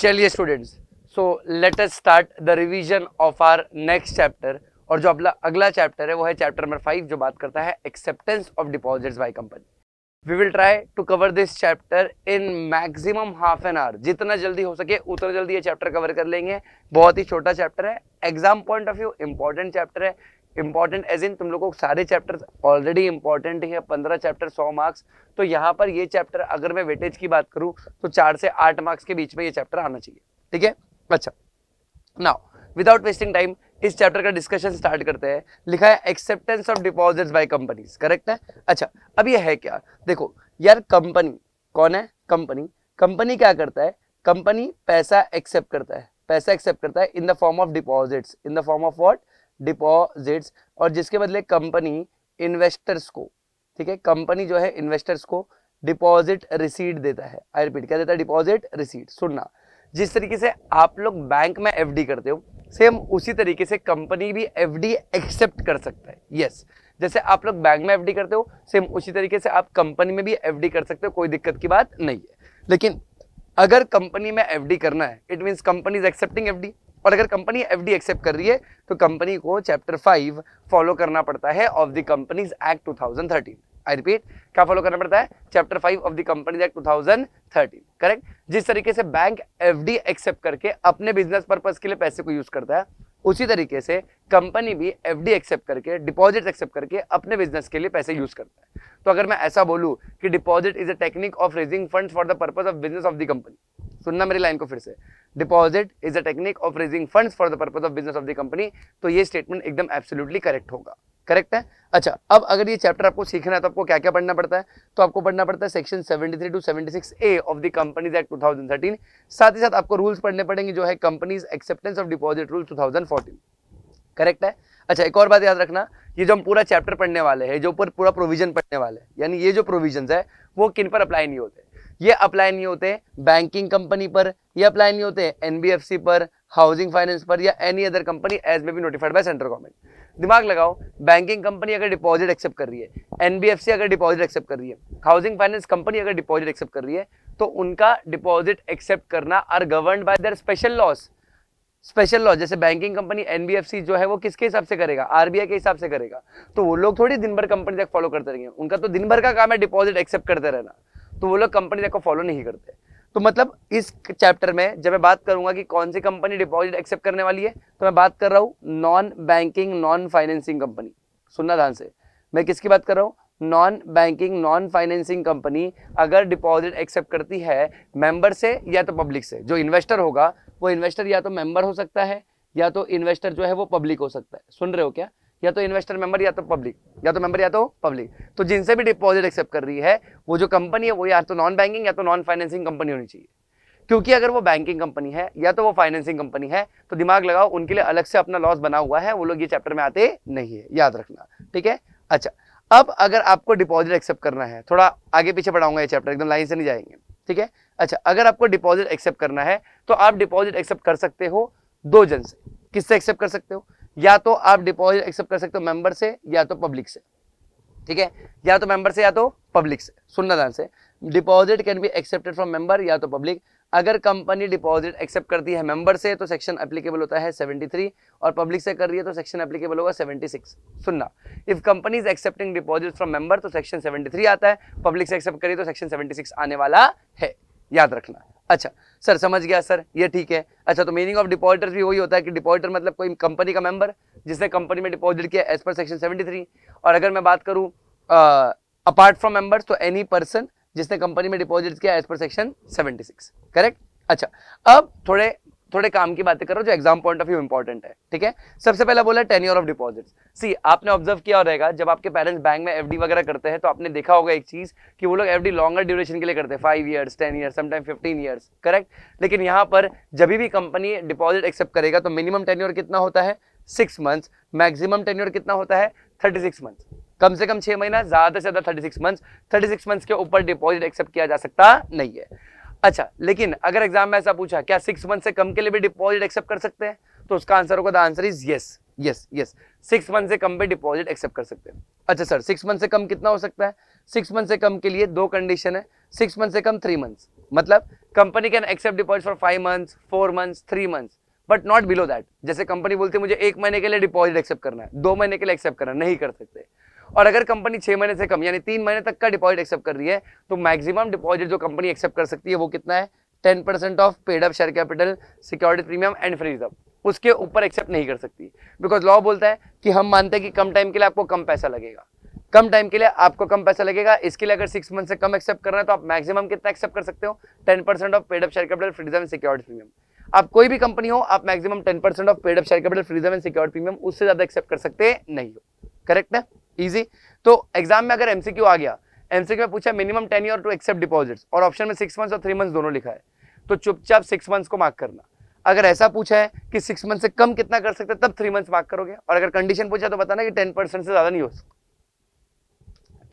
चलिए students, so let us start the revision of our next chapter. और जो अगला चैप्टर है वो है चैप्टर नंबर 5, जो बात करता है acceptance of deposits by company. We will try to cover this chapter in maximum half an hour. जितना जल्दी हो सके उतना जल्दी ये चैप्टर कवर कर लेंगे। बहुत ही छोटा चैप्टर है, exam point of view important chapter है। इंपॉर्टेंट एज इन तुम लोगों को सारे चैप्टर्स ऑलरेडी इंपॉर्टेंट है। 15 चैप्टर 100 मार्क्स। तो यहाँ पर ये चैप्टर अगर मैं वेटेज की बात करूँ तो 4 से 8 मार्क्स के बीच में ये चैप्टर आना चाहिए। ठीक है, अच्छा नाउ विदाउट वेस्टिंग टाइम इस चैप्टर का डिस्कशन स्टार्ट करते हैं। लिखा है acceptance of deposits by companies, correct है। अच्छा, अब ये है क्या, देखो यार, कंपनी कौन है? कंपनी। कंपनी क्या करता है? कंपनी पैसा एक्सेप्ट करता है। पैसा एक्सेप्ट करता है in the form of deposits. In the form of what? Deposits. और जिसके बदले कंपनी इन्वेस्टर्स को, ठीक है, कंपनी जो है इन्वेस्टर्स को डिपॉजिट रिसीट देता है। आई रिपीट, क्या देता है? Deposit receipt. सुनना, जिस तरीके से आप लोग बैंक में एफडी करते हो, सेम उसी तरीके से कंपनी भी एफडी एक्सेप्ट कर सकता है। यस, जैसे आप लोग बैंक में एफडी करते हो, सेम उसी तरीके से आप कंपनी में भी एफडी कर सकते हो। कोई दिक्कत की बात नहीं है। लेकिन अगर कंपनी में एफडी करना है, it means company is accepting FD. और अगर कंपनी एफडी एक्सेप्ट कर रही है तो कंपनी को चैप्टर 5 फॉलो करना पड़ता है of the companies act 2013। I repeat, क्या फॉलो करना पड़ता है? Chapter 5 of the companies act 2013, correct. जिस तरीके से बैंक एफडी एक्सेप्ट करके अपने बिजनेस पर्पस के लिए पैसे को यूज करता है, उसी तरीके से कंपनी भी एफडी एक्सेप्ट करके, डिपॉजिट एक्सेप्ट करके अपने बिजनेस के लिए पैसे यूज करता है। तो अगर मैं ऐसा बोलूं कि deposit is a technique of raising funds for the purpose of business of the company, सुनना मेरी लाइन को फिर से, deposit is a technique of raising funds for the purpose of business of the company, तो ये statement एकदम absolutely correct होगा। Correct है। अच्छा, अब अगर ये चैप्टर आपको सीखना है तो आपको क्या क्या पढ़ना पड़ता है? तो आपको पढ़ना पड़ता है section 73 to 76A of the companies act 2013। साथ ही साथ आपको रूल्स पढ़ने पड़ेंगे, जो है companies acceptance of deposit rule 2014। Correct है। अच्छा, एक और बात याद रखना, ये जो हम पूरा चैप्टर पढ़ने वाले हैं, जो पूरा प्रोविजन पढ़ने वाले हैं, यानी ये जो प्रोविजन है वो किन पर अप्लाई नहीं होते? ये अप्लाई नहीं होते बैंकिंग कंपनी पर, ये अप्लाई नहीं होते एनबीएफसी पर, हाउसिंग फाइनेंस पर, या any other company as may be notified by central government. दिमाग लगाओ, बैंकिंग कंपनी अगर डिपॉजिट एक्सेप्ट कर रही है, एनबीएफसी अगर डिपॉजिट एक्सेप्ट कर रही है, हाउसिंग फाइनेंस कंपनी अगर डिपॉजिट एक्सेप्ट कर रही है, तो उनका डिपॉजिट एक्सेप्ट करना are governed by their special laws. Special law, जैसे बैंकिंग कंपनी एनबीएफसी जो है वो किसके हिसाब से करेगा? आरबीआई के हिसाब से करेगा। तो वो लोग थोड़ी दिन भर कंपनी तक फॉलो करते रहेंगे, उनका तो दिन भर का काम है डिपॉजिट एक्सेप्ट करते रहना, तो वो लोग कंपनी तक को फॉलो नहीं करते। तो मतलब इस चैप्टर में जब मैं बात करूंगा कि कौन सी कंपनी डिपॉजिट एक्सेप्ट करने वाली है, तो मैं बात कर रहा हूँ non banking non financing company. सुनना ध्यान से, मैं किसकी बात कर रहा हूँ? Non banking non financing company अगर डिपॉजिट एक्सेप्ट करती है मेंबर से या तो पब्लिक से। जो इन्वेस्टर होगा वो इन्वेस्टर या तो मेंबर हो सकता है, या तो इन्वेस्टर जो है वो पब्लिक हो सकता है। सुन रहे हो क्या? या तो इन्वेस्टर मेंबर, या तो पब्लिक, या तो मेंबर या तो पब्लिक। तो जिनसे भी डिपॉजिट एक्सेप्ट कर रही है वो जो कंपनी है वो या तो नॉन बैंकिंग या तो नॉन फाइनेंसिंग कंपनी होनी चाहिए। क्योंकि अगर वो बैंकिंग कंपनी है या तो वो फाइनेंसिंग कंपनी है, तो दिमाग लगाओ, उनके लिए अलग से अपना लॉस बना हुआ है, वो लोग ये चैप्टर में आते नहीं है, याद रखना। ठीक है। अच्छा, अब अगर आपको डिपॉजिट एक्सेप्ट करना है, थोड़ा आगे पीछे पढ़ाऊंगा ये चैप्टर, एकदम लाइन से नहीं जाएंगे। ठीक है। अच्छा, अगर आपको डिपॉजिट एक्सेप्ट करना है तो आप डिपॉजिट एक्सेप्ट कर सकते हो दो जन से। किससे एक्सेप्ट कर सकते हो? या तो आप डिपॉजिट एक्सेप्ट कर सकते हो मेंबर से या तो पब्लिक से। ठीक है, या तो मेंबर से या तो पब्लिक से। सुनना ध्यान से, deposit can be accepted from member या तो पब्लिक। अगर कंपनी डिपॉजिट एक्सेप्ट करती है मेंबर से तो सेक्शन एप्लीकेबल होता है 73, और पब्लिक से कर रही है तो सेक्शन एप्लीकेबल होगा 76। सुनना, if company is accepting deposit from member तो सेक्शन 73 आता है, पब्लिक से एक्सेप्ट करिए तो सेक्शन 76 आने वाला है, याद रखना। अच्छा सर, समझ गया सर, ये ठीक है। अच्छा, तो मीनिंग ऑफ डिपॉजिटर्स भी वही होता है कि डिपॉजिटर मतलब कोई कंपनी का मेंबर जिसने कंपनी में डिपॉजिट किया एज पर सेक्शन 73। और अगर मैं बात करूं अपार्ट फ्रॉम मेंबर्स, तो एनी पर्सन जिसने कंपनी में डिपॉजिट किया एज पर सेक्शन 76। करेक्ट। अच्छा, अब थोड़े काम की बातें करो जो exam point of view important है। ठीक है। सबसे पहला बोला टेन्योर ऑफ डिपॉजिट्स। सी, आपने ऑब्जर्व किया रहेगा जब आपके पेरेंट्स बैंक में एफडी वगैरह करते हैं तो आपने देखा होगा एक चीज कि वो लोग एफडी लॉन्गर ड्यूरेशन के लिए करते हैं, 5 years, 10 years, sometime 15 years. Correct. लेकिन यहाँ पर जब भी कंपनी डिपॉजिट एक्सेप्ट करेगा तो मिनिमम टेन्योर कितना होता है? 6 मंथ्स। मैक्सिमम टेन्योर कितना होता है? 36 मंथ्स। कम से कम 6 महीना, ज्यादा से ज्यादा 36 मंथ्स। 36 मंथ्स के ऊपर डिपॉजिट एक्सेप्ट किया जा सकता नहीं है। अच्छा, लेकिन अगर एग्जाम में ऐसा पूछा क्या 6 मंथ से कम के लिए भी डिपॉजिट एक्सेप्ट कर सकते हैं, तो उसका आंसर होगा the answer is yes, yes, yes. 6 month से कम पे डिपॉजिट एक्सेप्ट कर सकते हैं। अच्छा सर, 6 मंथ से कम कितना हो सकता है? 6 मंथ से कम के लिए दो कंडीशन है। 6 मंथ से कम 3 मंथ्स, मतलब company can accept deposit for 5 months, 4 months, 3 months, but not below that. जैसे कंपनी बोलती है मुझे 1 महीने के लिए डिपॉजिट एक्सेप्ट करना है, 2 महीने के लिए एक्सेप्ट करना नहीं कर सकते। और अगर कंपनी 6 महीने से कम यानी 3 महीने तक का डिपॉजिट एक्सेप्ट कर रही है तो मैक्सिमम डिपॉजिट जो कंपनी एक्सेप्ट कर सकती है वो कितना है, 10% of paid up share capital, security premium and free reserve. उसके ऊपर एक्सेप्ट नहीं कर सकती, बिकॉज लॉ बोलता है कि हम मानते हैं कि कम टाइम के लिए आपको कम पैसा लगेगा, कम टाइम के लिए आपको कम पैसा लगेगा। इसके लिए अगर 6 मंथ से कम एक्सेप्ट करना है तो आप मैक्सिमम कितना एक्सेप्ट कर सकते हो, 10% of paid up share capital, free reserve and security premium. आप कोई भी कंपनी हो, आप maximum 10% of paid up share capital, free reserve and security premium, उससे ज्यादा एक्सेप्ट कर सकते नहीं हो। करेक्ट है, इजी। तो एग्जाम में अगर एमसीक्यू आ गया, एमसीक्यू में पूछा minimum tenure to accept deposits और ऑप्शन में 6 मंथ्स और 3 मंथ्स दोनों लिखा है, तो चुपचाप 6 मंथ्स को मार्क करना। अगर ऐसा पूछा है कि 6 मंथ से कम कितना कर सकते तब 3 मंथ्स मार्क करोगे, और अगर कंडीशन पूछा तो बताना कि 10% से ज्यादा नहीं हो सकता,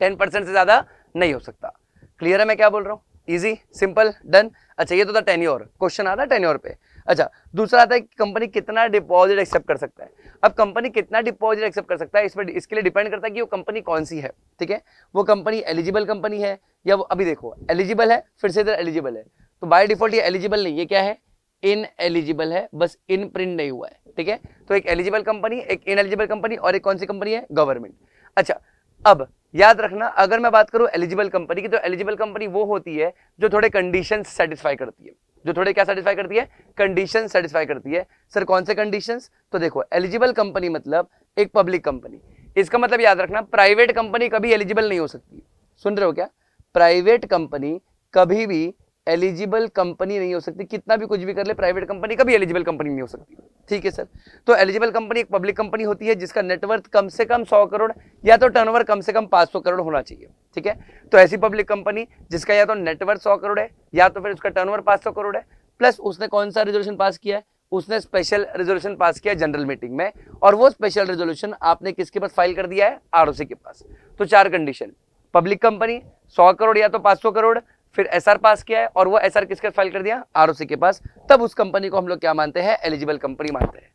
10% से ज्यादा नहीं हो सकता। क्लियर है मैं क्या बोल रहा हूँ? Easy, simple, done. अच्छा ये तो था टेन्योर, क्वेश्चन आता है टेन्योर पे। अच्छा दूसरा आता है कि कंपनी कितना डिपॉजिट एक्सेप्ट कर सकता है। अब कंपनी कितना डिपॉजिट एक्सेप्ट कर सकता है इसके लिए डिपेंड करता है कि वो कंपनी कौन सी है। ठीक है, वो कंपनी एलिजिबल कंपनी है या वो, अभी देखो एलिजिबल है, फिर से इधर एलिजिबल है, तो बाय डिफॉल्ट ये एलिजिबल नहीं, ये क्या है, इन एलिजिबल है, बस इन प्रिंट नहीं हुआ है। ठीक है, तो एक एलिजिबल कंपनी, एक इन एलिजिबल कंपनी, और एक कौन सी कंपनी है, गवर्नमेंट। अच्छा अब याद रखना, अगर मैं बात करूं एलिजिबल कंपनी की, तो एलिजिबल कंपनी वो होती है जो थोड़े कंडीशन सेटिस्फाई करती है, जो थोड़े क्या सेटिस्फाई करती है, कंडीशन सेटिस्फाई करती है। सर कौन से कंडीशंस? तो देखो एलिजिबल कंपनी मतलब एक पब्लिक कंपनी, इसका मतलब याद रखना प्राइवेट कंपनी कभी एलिजिबल नहीं हो सकती। सुन रहे हो क्या? प्राइवेट कंपनी कभी भी एलिजिबल कंपनी नहीं हो सकती, कितना भी कुछ भी कर ले प्राइवेट कंपनी कभी एलिजिबल कंपनी नहीं हो सकती। ठीक है सर, तो एलिजिबल कंपनी एक पब्लिक कंपनी होती है जिसका नेटवर्थ कम से कम 100 करोड़ या तो टर्नओवर कम से कम 500 करोड़ होना चाहिए। ठीक है, तो ऐसी पब्लिक कंपनी जिसका या तो नेटवर्थ 100 करोड़ है या तो फिर उसका टर्नओवर 500 करोड़ है, प्लस उसने कौन सा रेजोल्यूशन पास किया है, उसने स्पेशल रेजोल्यूशन पास किया जनरल मीटिंग में, और वो स्पेशल रेजोल्यूशन आपने किसके पास फाइल कर दिया है, आरओसी के पास। तो 4 कंडीशन, पब्लिक कंपनी 100 करोड़ या तो 500 करोड़, फिर एसआर पास किया है और वो एसआर किसके फाइल कर दिया, आरओसी के पास, तब उस कंपनी को हम लोग क्या मानते हैं, एलिजिबल कंपनी मानते हैं।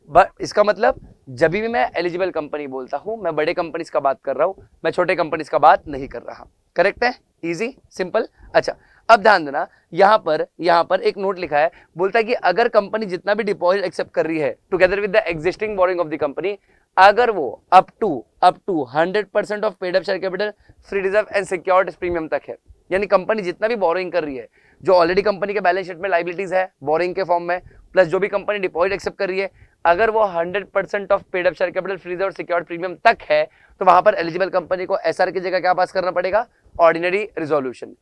बट इसका मतलब जब भी मैं एलिजिबल कंपनी बोलता हूं मैं बड़े कंपनीज का बात कर रहा हूं, मैं छोटे कंपनीज का बात नहीं कर रहा। करेक्ट है, इजी, सिंपल। अच्छा अब ध्यान देना, यहाँ पर एक नोट लिखा है, बोलता है कि अगर कंपनी जितना भी डिपॉजिट एक्सेप्ट कर रही है together with the existing borrowing of the company, अगर वो up to 100% of paid up share capital, free reserve and security premium तक है, यानी कंपनी जितना भी बोरिंग कर रही है, जो ऑलरेडी कंपनी के बैलेंस शीट में लायबिलिटीज है बोरिंग के फॉर्म में, प्लस जो भी कंपनी डिपॉजिट एक्सेप्ट कर रही है, अगर वो 100% of paid up share capital, free reserve और सिक्योरिटी प्रीमियम तक है, तो वहां पर एलिजिबल कंपनी को एसआर की जगह क्या पास करना पड़ेगा, ऑर्डिनरी रिजोल्यूशन।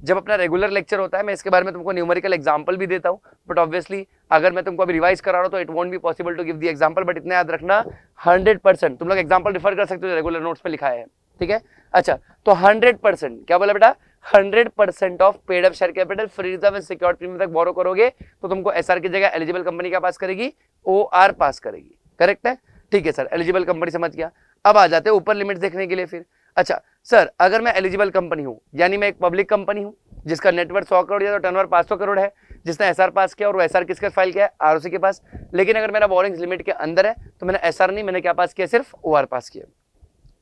जब अपना रेगुलर लेक्चर होता है मैं इसके बारे में तुमको न्यूमेरिकल एग्जांपल भी देता हूं, बट ऑब्वियसली अगर मैं तुमको अभी रिवाइज करा रहा हूं तो it won't be possible to give the example, but इतना याद रखना 100%, तुम लोग एग्जांपल रिफर कर सकते हो रेगुलर नोट्स में लिखा है। ठीक है, अच्छा तो 100%, क्या बोला बेटा, 100% of paid up share capital, free reserve and security premium तक बोरो करोगे तो तुमको एसआर की जगह एलिजिबल कंपनी क्या पास करेगी, ओआर पास करेगी। करेक्ट है, ठीक है सर, एलिजिबल कंपनी समझ गया। अब आ जाते हैं ऊपर लिमिट देखने के लिए फिर। अच्छा सर अगर मैं एलिजिबल कंपनी हूं, यानी मैं एक पब्लिक कंपनी हूं जिसका नेटवर्थ 100 करोड़ या तो टर्नओवर 500 करोड़ है, जिसने एसआर पास किया और वो एसआर किसके फाइल किया है, आरओसी के पास, लेकिन अगर मेरा बोरिंग्स लिमिट के अंदर है तो मैंने एसआर नहीं, मैंने क्या पास किया, सिर्फ ओआर पास किया।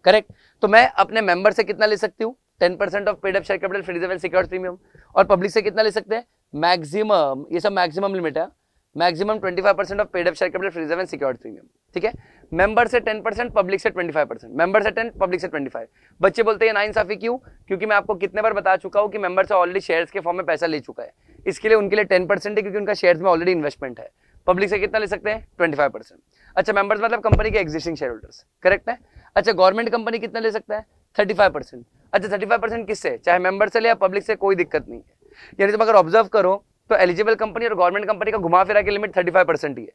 करेक्ट, तो मैं अपने मेंबर से कितना ले सकती हूँ, 10% of paid up share capital, free reserve and security premium, और पब्लिक से कितना ले सकते हैं, मैक्सिमम, ये सब मैक्सिमम लिमिट है, maximum 25% of paid up share capital, free reserve and security premium. ठीक है, मेंबर से 10%, पब्लिक से 25%, मेंबर से 10, पब्लिक से 25। बच्चे बोलते हैं नाइंसाफी क्यों, क्योंकि मैं आपको कितने बार बता चुका हूं कि मेंबर से ऑलरेडी शेयर्स के फॉर्म में पैसा ले चुका है, इसके लिए उनके लिए 10% है क्योंकि उनका शेयर्स में ऑलरेडी इन्वेस्टमेंट है। पब्लिक से कितना ले सकते हैं, 25%। अच्छा मेंबर्स मतलब कंपनी के एग्जिस्टिंग शेयर होल्डर्स। करेक्ट है, अच्छा गवर्नमेंट कंपनी कितना ले सकता है, 35%। अच्छा 35% किससे, चाहे मेंबर से ले या पब्लिक से, कोई दिक्कत नहीं है। यानी तुम अगर ऑब्जर्व करो तो एलिजिबल कंपनी और गवर्नमेंट कंपनी का घुमा फिरा के लिमिट 35% ही है।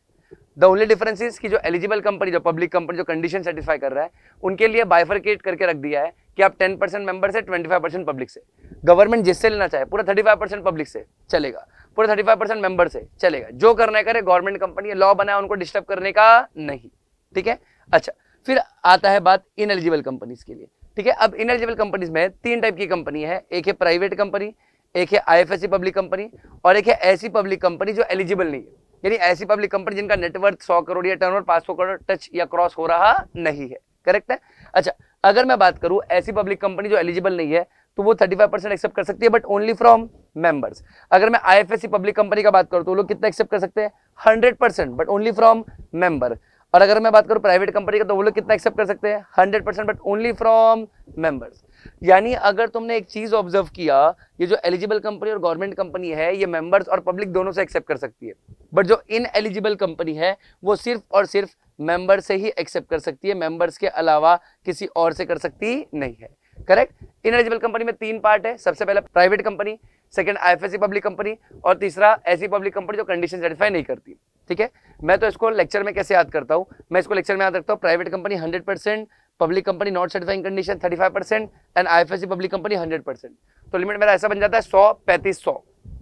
द ओनली डिफरेंस इज कि जो एलिजिबल कंपनी, जो पब्लिक कंपनी, जो कंडीशन सेटिस्फाई कर रहा है, उनके लिए बाइफरकेट करके रख दिया है कि आप 10% मेंबर से, 25% पब्लिक से। गवर्नमेंट जिससे लेना चाहे पूरा 35% पब्लिक से चलेगा, पूरा 35% मेंबर से चलेगा, जो करना है करे, गवर्नमेंट कंपनी लॉ बना है उनको डिस्टर्ब करने का नहीं। ठीक है, अच्छा फिर आता है बात इनएलिजिबल कंपनीज के लिए। ठीक है, अब इनएलिजिबल कंपनीज में 3 टाइप की कंपनी है, एक है प्राइवेट कंपनी, एक है आईएफएससी पब्लिक कंपनी, और एक है ऐसी पब्लिक कंपनी जो एलिजिबल नहीं है, यानी ऐसी पब्लिक कंपनी जिनका नेटवर्थ 100 करोड़ या टर्नओवर 500 करोड़ टच या क्रॉस हो रहा नहीं है। करेक्ट है, अच्छा अगर मैं बात करूं ऐसी पब्लिक कंपनी जो एलिजिबल नहीं है तो वो 35% एक्सेप्ट कर सकती है, बट ओनली फ्रॉम मेंबर्स। अगर मैं आईएफएससी पब्लिक कंपनी का बात करूं तो वो लोग कितना एक्सेप्ट कर सकते हैं 100%, बट ओनली फ्रॉम मेंबर। और अगर मैं बात करूं प्राइवेट कंपनी का तो वो लोग कितना एक्सेप्ट कर सकते हैं 100%, बट ओनली फ्रॉम मेंबर्स। यानी अगर तुमने एक चीज ऑब्जर्व किया, ये जो एलिजिबल कंपनी और गवर्नमेंट कंपनी है ये मेंबर्स और पब्लिक दोनों से एक्सेप्ट कर सकती है, बट जो इन एलिजिबल कंपनी है वो सिर्फ और सिर्फ मेंबर से ही एक्सेप्ट कर सकती है, मेंबर्स के अलावा किसी और से कर सकती नहीं है। करेक्ट। इन एलिजिबल कंपनी में 3 पार्ट है, सबसे पहला private company, second IFSC public company, और तीसरा ऐसी पब्लिक कंपनी जो कंडीशन सेटिस्फाई नहीं करती। ठीक है, मैं तो इसको लेक्चर में कैसे याद करता हूं, मैं इसको लेक्चर में याद रखता हूं, private company 100%, public company not satisfying condition 35% and IFSC public company 100%। तो लिमिट मेरा ऐसा बन जाता है 100 35 100।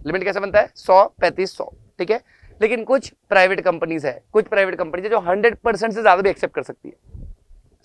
लिमिट कैसे बनता है 100 35 100। ठीक है, लेकिन कुछ प्राइवेट कंपनीज है, कुछ प्राइवेट कंपनीज है जो 100% से ज्यादा भी एक्सेप्ट कर सकती है।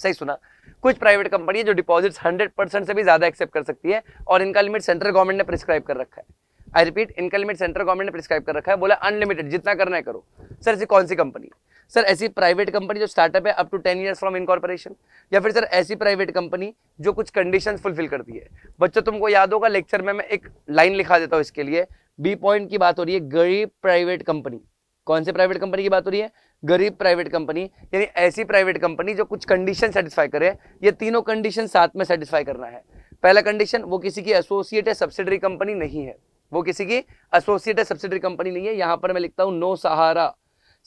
सही सुना, कुछ प्राइवेट कंपनी है जो डिपॉजिट्स 100% से भी ज्यादा एक्सेप्ट कर सकती है, और इनका लिमिट सेंट्रल गवर्नमेंट ने प्रिस्क्राइब कर रखा है। आई रिपीट, इनका लिमिट सेंट्रल गवर्नमेंट ने प्रिस्क्राइब कर रखा है, बोला अनलिमिटेड, जितना करना है करो। सर ऐसी कौन सी कंपनी? सर ऐसी प्राइवेट कंपनी जो स्टार्टअप है up to 10 years from incorporation, या फिर सर ऐसी प्राइवेट कंपनी जो कुछ कंडीशंस फुलफिल करती है। बच्चों तुमको याद होगा लेक्चर में मैं एक लाइन लिखा देता हूं इसके लिए, बी पॉइंट की बात हो रही है गरीब प्राइवेट कंपनी। कौन से प्राइवेट कंपनी की बात हो रही है? गरीब प्राइवेट कंपनी, यानी ऐसी प्राइवेट कंपनी जो कुछ कंडीशन सेटिस्फाई करे। ये तीनों कंडीशन साथ में सेटिस्फाई करना है। पहला कंडीशन, वो किसी की एसोसिएट या सब्सिडरी कंपनी नहीं है, वो किसी की एसोसिएट या सब्सिडरी कंपनी नहीं है, यहां पर मैं लिखता हूं नो सहारा।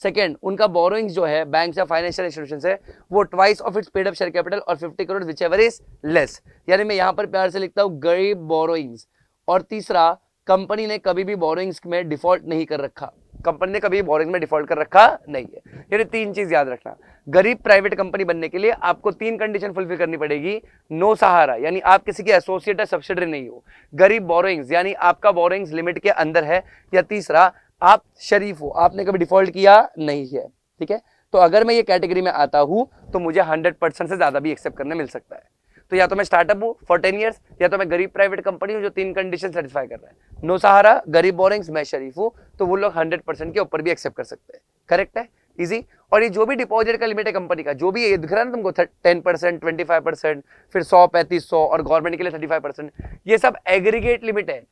सेकंड, उनका बोरोइंग्स जो है बैंक या फाइनेंशियल इंस्टीट्यूशन से वो twice of its paid up share capital और 50 crore which ever is less, यानी मैं यहां पर प्यार से लिखता हूं गरीब बोरोइंग्स। और तीसरा, कंपनी ने कभी भी बोरोइंग्स में डिफॉल्ट नहीं कर रखा, कंपनी ने कभी बोरिंग में डिफॉल्ट कर रखा नहीं है। यानी 3 चीज याद रखना, गरीब प्राइवेट कंपनी बनने के लिए आपको 3 कंडीशन फुलफिल करनी पड़ेगी। नो सहारा, यानी आप किसी के एसोसिएट या सब्सिडरी नहीं हो। गरीब बोरोइंग्स, यानी आपका बोरोइंग्स लिमिट के अंदर है। या तीसरा, आप शरीफ हो, आपने कभी डिफॉल्ट किया नहीं है। ठीक है, तो अगर मैं ये कैटेगरी में आता हूं तो मुझे 100% से ज्यादा भी एक्सेप्ट करने मिल सकता है। तो या तो मैं स्टार्टअप हूँ फॉर 10 ईयर्स, या तो मैं गरीब प्राइवेट कंपनी हूँ जो 3 कंडीशन सेटिस्फाई कर रहा है। नो सहारा, गरीब बोरिंग्स, मैं शरीफ हूँ, तो वो लोग 100% के ऊपर भी एक्सेप्ट कर सकते हैं। करेक्ट है, इजी। और ये जो भी डिपॉजिट का लिमिट है कंपनी का, जो भी ये दिख रहा है ना तुमको 10%, 25%, फिर 100 35 100 और गवर्नमेंट के लिए 35%, ये सब एग्रीगेट लिमिट है।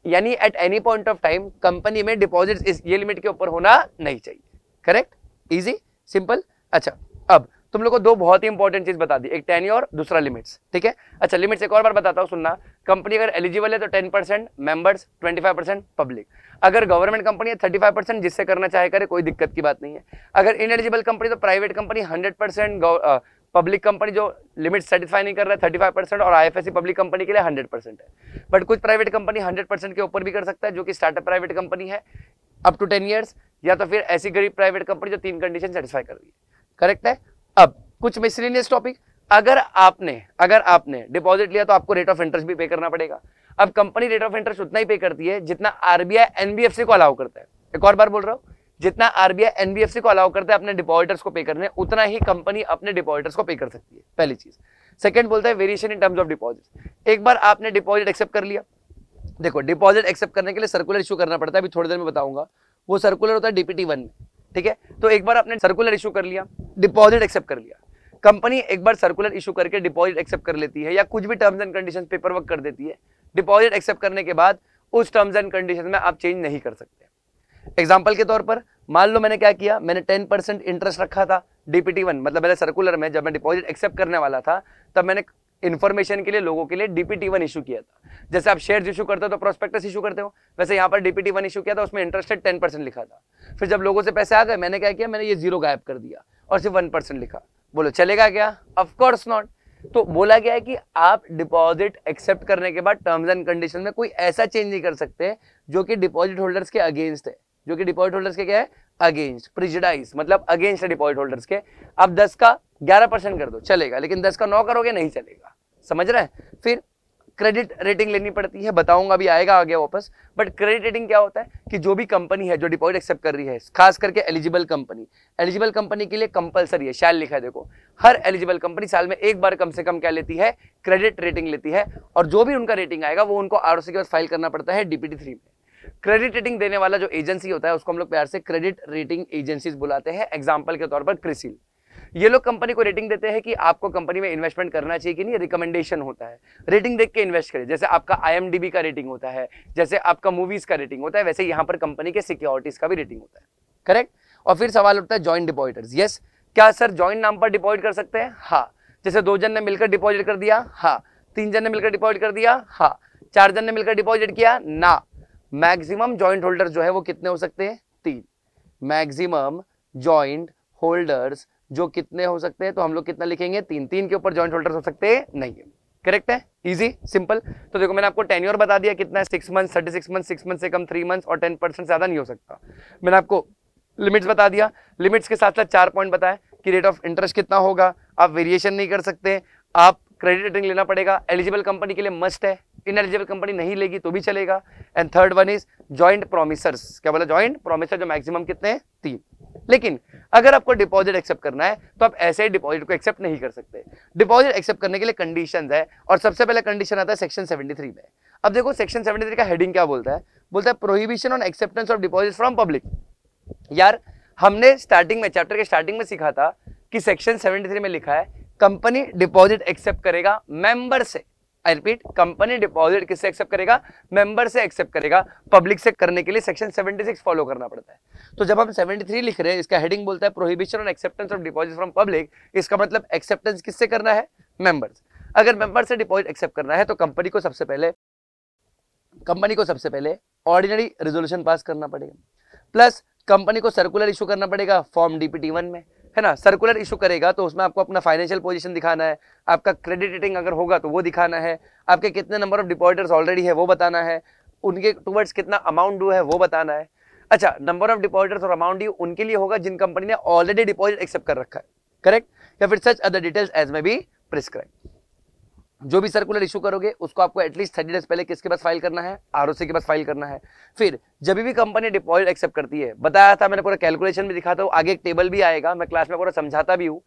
यानी at any point of time company में डिपॉजिट इस ये लिमिट के ऊपर होना नहीं चाहिए। Correct, easy, simple. अच्छा, अब तुम लोग को 2 बहुत ही इंपॉर्टेंट चीज बता दी, एक टेन्योर, दूसरा लिमिट्स। ठीक है, अच्छा लिमिट्स एक और बार बताता हूँ, सुनना। कंपनी अगर एलिजिबल है तो 10% मेंबर्स, 25% पब्लिक। अगर गवर्नमेंट कंपनी है 35%, जिससे करना चाहे करे, कोई दिक्कत की बात नहीं है। अगर इनएलिजिबल कंपनी तो प्राइवेट कंपनी 100%, पब्लिक कंपनी जो लिमिट सेटिस्फाई नहीं कर रहा है 35%, और आईएफएससी पब्लिक कंपनी के लिए 100% है। बट कुछ प्राइवेट कंपनी 100% के ऊपर भी कर सकता है, जो कि स्टार्टअप प्राइवेट कंपनी है अप टू 10 ईयर्स, या तो फिर ऐसी गरीब प्राइवेट कंपनी जो 3 कंडीशन सेटिस्फाई कर रही है। करेक्ट है। अब कुछ मिसलेनियस टॉपिक, अगर आपने डिपॉजिट लिया तो आपको रेट ऑफ इंटरेस्ट भी पे करना पड़ेगा। अब कंपनी रेट ऑफ इंटरेस्ट उतना ही पे करती है जितना आरबीआई एनबीएफसी को अलाउ करता है। एक और बार बोल रहा हूं, जितना आरबीआई एनबीएफसी को अलाउ करता है अपने डिपॉजिटर्स को पे करने, उतना ही कंपनी अपने डिपॉजिटर्स को पे कर सकती है, पहली चीज। सेकंड बोलता है variation in terms of deposit. एक बार आपने डिपॉजिट एक्सेप्ट कर लिया, देखो डिपॉजिट एक्सेप्ट करने के लिए सर्कुलर इशू करना पड़ता है, अभी थोड़ी देर में बताऊंगा। वो सर्कुलर होता है डीपीटी 1 में। ठीक है, तो एक बार आपने सर्कुलर इशू कर लिया, डिपॉजिट एक्सेप्ट कर लिया। कंपनी एक बार सर्कुलर इशू करके डिपॉजिट एक्सेप्ट कर लेती है, या कुछ भी terms and conditions paper work कर देती है। डिपॉजिट एक्सेप्ट करने के बाद उस टर्म्स एंड कंडीशंस में आप चेंज नहीं कर सकते। एग्जांपल के तौर पर मान लो मैंने क्या किया, मैंने 10% इंटरेस्ट रखा था डीपीटी 1, मतलब मेरे सर्कुलर में जब मैं डिपॉजिट एक्सेप्ट करने वाला था तब मैंने इन्फॉर्मेशन के लिए लोगों के लिए डीपीटी 1 इशू किया था। जैसे आप शेयर्स इशू करते हो तो प्रोस्पेक्टस इशू करते हो, वैसे यहाँ पर डीपीटी 1 इशू किया था, उसमें इंटरेस्टेड 10% लिखा था। फिर जब लोगों से पैसे आ गए, मैंने क्या किया, मैंने ये 0 गायब कर दिया और सिर्फ 1% लिखा। बोलो चलेगा क्या? Of course not. तो बोला गया है कि आप डिपॉजिट एक्सेप्ट करने के बाद टर्म्स एंड कंडीशन में कोई ऐसा चेंज नहीं कर सकते जो कि डिपॉजिट होल्डर्स के अगेंस्ट है, जो कि डिपॉजिट होल्डर्स के क्या है, अगेंस्ट, प्रिजुडाइज, मतलब अगेंस्ट है डिपॉजिट होल्डर्स के। आप 10 का 11% कर दो चलेगा, लेकिन 10 का 9 करोगे नहीं चलेगा, समझ रहे हैं। फिर क्रेडिट रेटिंग लेनी पड़ती है, बताऊंगा, अभी आएगा आगे वापस। बट क्रेडिट रेटिंग क्या होता है कि जो भी कंपनी है जो डिपॉजिट एक्सेप्ट कर रही है, खास करके एलिजिबल कंपनी के लिए कंपलसरी है, शैल लिखा है, देखो हर एलिजिबल कंपनी साल में एक बार कम से कम क्या लेती है, क्रेडिट रेटिंग लेती है। और जो भी उनका रेटिंग आएगा वो उनको आरओसी के पास फाइल करना पड़ता है डीपीटी 3 में। क्रेडिट रेटिंग देने वाला जो एजेंसी होता है उसको हम लोग प्यार से क्रेडिट रेटिंग एजेंसीज बुलाते हैं। एग्जाम्पल के तौर पर क्रिसिल। ये लोग कंपनी को रेटिंग देते हैं कि आपको कंपनी में इन्वेस्टमेंट करना चाहिए कि नहीं, रिकमेंडेशन होता है, रेटिंग देख के इन्वेस्ट करें। जैसे आपका IMDb का रेटिंग होता है, जैसे आपका मूवीज का रेटिंग होता है, वैसे यहाँ पर कंपनी के सिक्योरिटीज का भी रेटिंग होता है, करेक्ट। और फिर सवाल उठता है जॉइंट डिपॉजिटर्स। यस, क्या सर जॉइंट नाम पर डिपॉजिट कर सकते हैं? हाँ। जैसे 2 जन ने मिलकर डिपॉजिट कर दिया? हाँ। 3 जन ने मिलकर डिपॉजिट कर दिया? हाँ। 4 जन ने मिलकर डिपॉजिट किया? ना। मैक्सिमम जॉइंट होल्डर जो है वो कितने हो सकते हैं? 3। मैक्सिमम जॉइंट होल्डर्स जो कितने हो सकते हैं, तो हम लोग कितना लिखेंगे? 3। 3 के ऊपर जॉइंट होल्डर्स हो सकते हैं? नहीं है। करेक्ट है, इजी सिंपल। तो देखो मैंने आपको टेन्योर बता दिया कितना है, 6 मंथ, 36 मंथ, 6 मंथ से कम 3 मंथ और 10% ज्यादा नहीं हो सकता। मैंने आपको लिमिट्स बता दिया, लिमिट्स के साथ साथ 4 पॉइंट बताए कि रेट ऑफ इंटरेस्ट कितना होगा, आप वेरिएशन नहीं कर सकते, आप क्रेडिट रेटिंग लेना पड़ेगा, एलिजिबल कंपनी के लिए मस्ट है, इनएलिजिबल कंपनी नहीं लेगी तो भी चलेगा। And third one is joint promisors. क्या बोला? जॉइंट प्रोमिसर, जो मैक्सिमम कितने हैं? 3। लेकिन अगर आपको डिपॉजिट एक्सेप्ट करना है तो आप ऐसे ही डिपॉजिट को एक्सेप्ट नहीं कर सकते। डिपॉजिट एक्सेप्ट करने के लिए कंडीशंस है, और सबसे पहले कंडीशन आता है सेक्शन 73 में। अब देखो सेक्शन 73 का हेडिंग क्या बोलता है? बोलता है prohibition on acceptance of deposit from public. यार हमने स्टार्टिंग में, चैप्टर के स्टार्टिंग में सीखा था कि सेक्शन 73 में लिखा है कंपनी डिपॉजिट एक्सेप्ट करेगा मेंबर से। आई रिपीट, कंपनी डिपॉजिट किससे एक्सेप्ट करेगा? मेंबर से एक्सेप्ट करेगा। पब्लिक से करने के लिए सेक्शन 76 फॉलो करना पड़ता है। तो जब हम 73 लिख रहे हैं, इसका हेडिंग बोलता है prohibition on acceptance of deposit from public, इसका मतलब एक्सेप्टेंस किससे करना है? मेंबर्स। अगर मेंबर से डिपॉजिट एक्सेप्ट करना है तो कंपनी को सबसे पहले ऑर्डिनरी रेजोल्यूशन पास करना पड़ेगा, प्लस कंपनी को सर्कुलर इशू करना पड़ेगा फॉर्म DPT-1 में, है ना। सर्कुलर इशू करेगा तो उसमें आपको अपना फाइनेंशियल पोजीशन दिखाना है, आपका क्रेडिट रेटिंग अगर होगा तो वो दिखाना है, आपके कितने नंबर ऑफ डिपॉजिटर्स ऑलरेडी है वो बताना है, उनके टुवर्ड्स कितना अमाउंट ड्यू है वो बताना है। अच्छा, नंबर ऑफ डिपॉजिटर्स और अमाउंट ड्यू उनके लिए होगा जिन कंपनी ने ऑलरेडी डिपॉजिट एक्सेप्ट कर रखा है, करेक्ट। या फिर सच अदर डिटेल्स एज में बी प्रिस्क्राइब। जो भी सर्कुलर इशू करोगे उसको आपको एटलीस्ट 30 डेज पहले किसके पास फाइल करना है? ROC के पास फाइल करना है। फिर जब भी कंपनी डिपॉजिट एक्सेप्ट करती है, बताया था मैंने, पूरा कैलकुलेशन भी दिखाता हूँ, आगे एक टेबल भी आएगा, मैं क्लास में पूरा समझाता भी हूँ।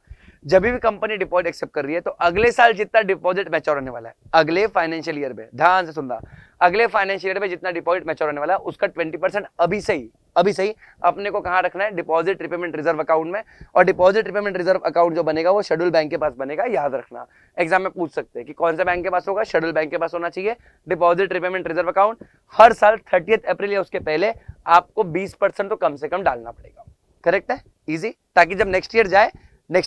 जब भी कंपनी डिपॉजिट एक्सेप्ट कर रही है तो अगले साल जितना डिपॉजिट मैच्योर होने वाला है, अगले फाइनेंशियल ईयर में, ध्यान से सुनना, अगले फाइनेंशियल ईयर में जितना डिपॉजिट मैच्योर होने वाला है उसका 20% अभी से ही अपने को कहाँ रखना है? डिपॉजिट रिपेमेंट रिजर्व अकाउंट में। और डिपॉजिट रिपेमेंट रिजर्व अकाउंट जो बनेगा वो शेड्यूल बैंक के पास बनेगा, याद रखना। एग्जाम में पूछ सकते हैं कि कौन सा बैंक के पास होगा? शेड्यूल बैंक के पास होना चाहिए डिपॉजिट रिपेमेंट रिजर्व अकाउंट। हर साल 30 अप्रैल या उसके पहले आपको 20% तो कम से कम डालना पड़ेगा, करेक्ट है, इजी। ताकि जब नेक्स्ट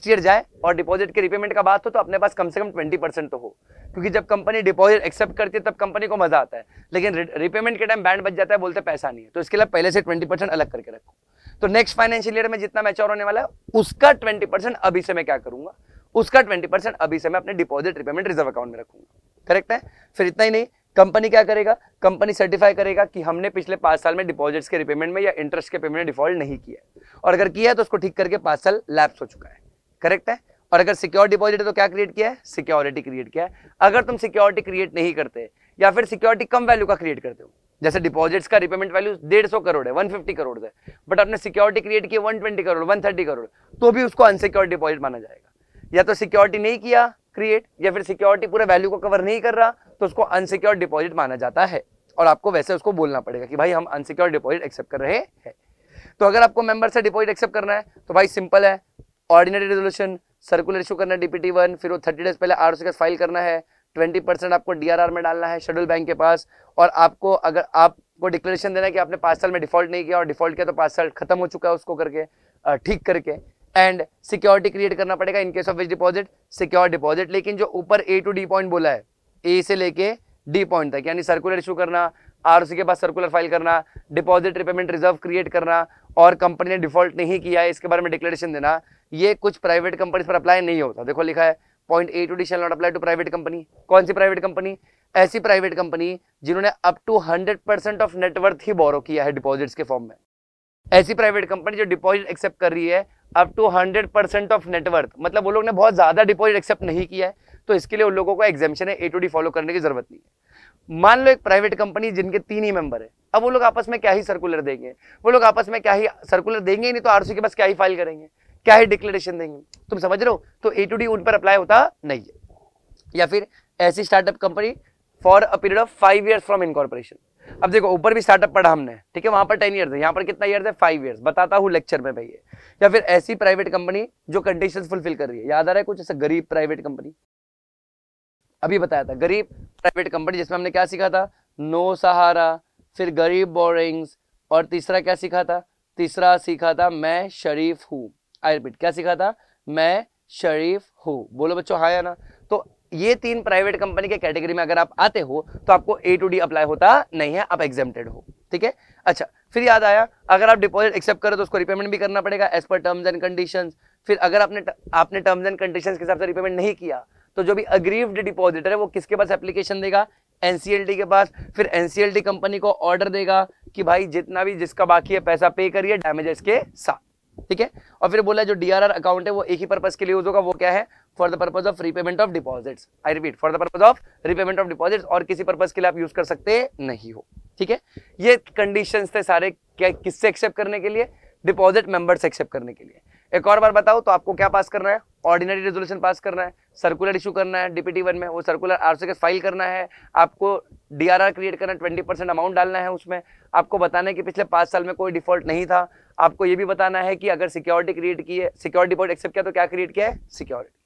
ईयर जाए और डिपॉजिट के रिपेमेंट का बात हो तो अपने पास कम से कम 20% तो हो, क्योंकि जब कंपनी डिपॉजिट एक्सेप्ट करती है तब कंपनी को मजा आता है, लेकिन रिपेमेंट के टाइम बैंड बच जाता है, बोलते पैसा नहीं है, तो इसके लिए पहले से 20% अलग करके रखो। तो नेक्स्ट फाइनेंशियल ईयर में जितना मैच्योर होने वाला है उसका 20% अभी से मैं क्या करूंगा? उसका 20% अभी से मैं अपने डिपॉजिट रिपेमेंट रिजर्व अकाउंट में रखूंगा, करेक्ट है। फिर इतना ही नहीं, कंपनी क्या करेगा? कंपनी सर्टिफाई करेगा कि हमने पिछले 5 साल में डिपॉजिट्स के रिपेमेंट में या इंटरेस्ट के पेमेंट में डिफॉल्ट नहीं किया है, और अगर किया है तो उसको ठीक करके 5 साल लैप्स हो चुका है, करेक्ट है। और अगर सिक्योर डिपॉजिट है तो क्या क्रिएट किया है? सिक्योरिटी क्रिएट किया है। अगर तुम सिक्योरिटी क्रिएट नहीं करते या फिर सिक्योरिटी कम वैल्यू का क्रिएट करते हो, जैसे डिपॉजिट्स का रिपेमेंट वैल्यू 150 करोड़ है, 150 करोड़ है, बट आपने सिक्योरिटी क्रिएट की 120 करोड़, 130 करोड़, तो भी उसको अनसिक्योर्ड डिपॉजिट माना जाएगा। या तो सिक्योरिटी नहीं किया क्रिएट, या फिर सिक्योरिटी पूरे वैल्यू को कवर नहीं कर रहा, तो उसको अनसिक्योर्ड डिपॉजिट माना जाता है, और आपको वैसे उसको बोलना पड़ेगा कि भाई हम अनसिक्योर्ड डिपॉजिट एक्सेप्ट कर रहे हैं। तो अगर आपको मेंबर से डिपॉजिट एक्सेप्ट करना है तो भाई सिंपल है, ऑर्डिनरी रेजोल्यूशन, सर्कुलर इशू करना है DPT-1, फिर वो 30 डेज पहले ROC के फाइल करना है, 20% आपको DRR में डालना है शेड्यूल बैंक के पास, और आपको अगर आपको डिक्लेरेशन देना है कि आपने 5 साल में डिफॉल्ट नहीं किया, और डिफॉल्ट किया तो 5 साल खत्म हो चुका है उसको करके ठीक करके, एंड सिक्योरिटी क्रिएट करना पड़ेगा in case of which deposit secure deposit. लेकिन जो ऊपर A to D पॉइंट बोला है, A से लेके D पॉइंट तक, यानी सर्कुलर इशू करना, ROC के पास सर्कुलर फाइल करना, डिपॉजिट रिपेमेंट रिजर्व क्रिएट करना, और कंपनी ने डिफॉल्ट नहीं किया है इसके बारे में डिक्लेरेशन देना, ये कुछ प्राइवेट कंपनी पर अप्लाई नहीं होता। देखो लिखा है point A to D shall not apply to private company. कौन सी प्राइवेट कंपनी? ऐसी प्राइवेट कंपनी जिन्होंने अप टू 100% ऑफ नेटवर्थ ही बोरो किया है डिपॉजिट्स के फॉर्म में। ऐसी प्राइवेट कंपनी जो डिपॉजिट एक्सेप्ट कर रही है अप टू 100% ऑफ नेटवर्थ, मतलब वो लोग ने बहुत ज्यादा डिपॉजिट एक्सेप्ट नहीं किया है, तो इसके लिए उन लोगों को एग्जामिशन है A to D फॉलो करने की जरूरत नहीं है। मान लो एक प्राइवेट कंपनी जिनके 3 ही मेंबर है, अब वो लोग आपस में क्या ही सर्कुलर देंगे, वो लोग आपस में क्या ही सर्कुलर देंगे ही नहीं, तो ROC के पास क्या ही फाइल करेंगे, क्या ही डिक्लेरेशन देंगे, तुम समझ रहे हो। तो A to D उन पर अप्लाई होता नहीं है। या फिर ऐसी startup company for a period of 5 years from incorporation, अब देखो ऊपर भी स्टार्टअप पढ़ा हमने, ठीक है, वहां पर 10 ईयर्स है, यहाँ पर कितना ईयर्स है 5 ईयर्स, बताता हूँ लेक्चर में भाई। या फिर ऐसी प्राइवेट कंपनी जो कंडीशंस फुलफिल कर रही है, याद आ रहा है कुछ ऐसा गरीब प्राइवेट कंपनी, अभी बताया था गरीब प्राइवेट कंपनी, जिसमें हमने क्या सीखा था, नो सहारा, फिर गरीब बोरिंग्स, और तीसरा क्या सीखा था, तीसरा सीखा था मैं शरीफ हूं। आई रिपीट, क्या सीखा था, मैं शरीफ हूं। बोलो बच्चों हाँ या ना। तो ये 3 प्राइवेट कंपनी के कैटेगरी में अगर आप आते हो तो आपको A to D अप्लाई होता नहीं है, आप एग्जेम्प्टेड हो, ठीक है। अच्छा, फिर याद आया, अगर आप डिपॉजिट एक्सेप्ट करो तो उसको रिपेमेंट भी करना पड़ेगा as per terms and conditions. फिर अगर आपने टर्म्स एंड कंडीशंस के हिसाब से रिपेमेंट नहीं किया तो जो भी अग्रीव्ड डिपॉजिटर है वो किसके पास एप्लीकेशन देगा, NCLT के पास। फिर NCLT कंपनी को ऑर्डर देगा कि भाई जितना भी जिसका बाकी है पैसा पे करिए डैमेजेस के साथ, ठीक है। और फिर बोला जो DRR अकाउंट है वो एक ही पर्पस के लिए यूज होगा, वो क्या है, for the purpose of repayment of deposits. I repeat, for the purpose of repayment of deposits, और किसी पर्पस के लिए आप यूज कर सकते नहीं हो, ठीक है। ये कंडीशंस थे सारे, क्या किससे एक्सेप्ट करने के लिए, डिपॉजिट मेंबर से एक्सेप्ट करने के लिए। एक और बार बताओ तो आपको क्या पास करना है, ऑर्डिनरी रेजोल्यूशन पास करना है, सर्कुलर इशू करना है DPT1 में, वो सर्कुलर RCS फाइल करना है, आपको DRR क्रिएट करना है, 20% अमाउंट डालना है उसमें, आपको बताना है कि पिछले 5 साल में कोई डिफॉल्ट नहीं था, आपको ये भी बताना है कि अगर सिक्योरिटी क्रिएट की है, सिक्योरिटी डिपॉजिट एक्सेप्ट किया तो क्या क्रिएट किया है, सिक्योरिटी।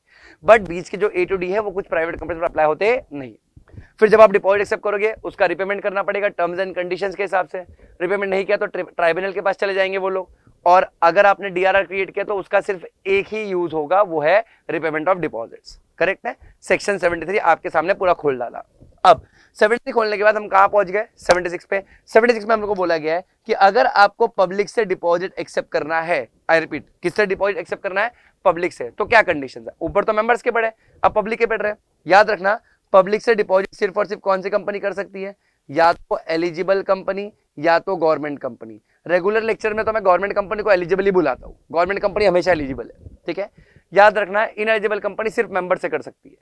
बट बीच के जो A to D है वो कुछ प्राइवेट कंपनी पर अप्लाई होते नहीं। फिर जब आप डिपॉजिट एक्सेप्ट करोगे उसका रिपेमेंट करना पड़ेगा टर्म्स एंड कंडीशंस के हिसाब से, रिपेमेंट नहीं किया तो ट्राइब्यूनल के पास चले जाएंगे वो लोग, और अगर आपने DRR क्रिएट किया तो उसका सिर्फ एक ही यूज होगा, वो है रिपेमेंट ऑफ डिपॉजिट्स। करेक्ट है, सेक्शन 73 आपके सामने पूरा खोल डाला। अब 73 खोलने के बाद हम कहां पहुंच गए, 76 पे। 76 में हम लोग को बोला गया है कि अगर आपको पब्लिक से डिपॉजिट एक्सेप्ट करना है, आई रिपीट, किससे डिपॉजिट एक्सेप्ट करना है, पब्लिक से, तो क्या कंडीशन है। ऊपर तो मेंबर्स के पढ़े, अब पब्लिक के पढ़ रहे हैं। याद रखना, पब्लिक से डिपॉजिट सिर्फ और सिर्फ कौन सी कंपनी कर सकती है, या तो एलिजिबल कंपनी या तो गवर्नमेंट कंपनी। रेगुलर लेक्चर में तो मैं गवर्नमेंट कंपनी को एलिजिबल ही बुलाता हूं, गवर्नमेंट कंपनी हमेशा एलिजिबल है, ठीक है। याद रखना, इनएलिजिबल कंपनी सिर्फ मेंबर से कर सकती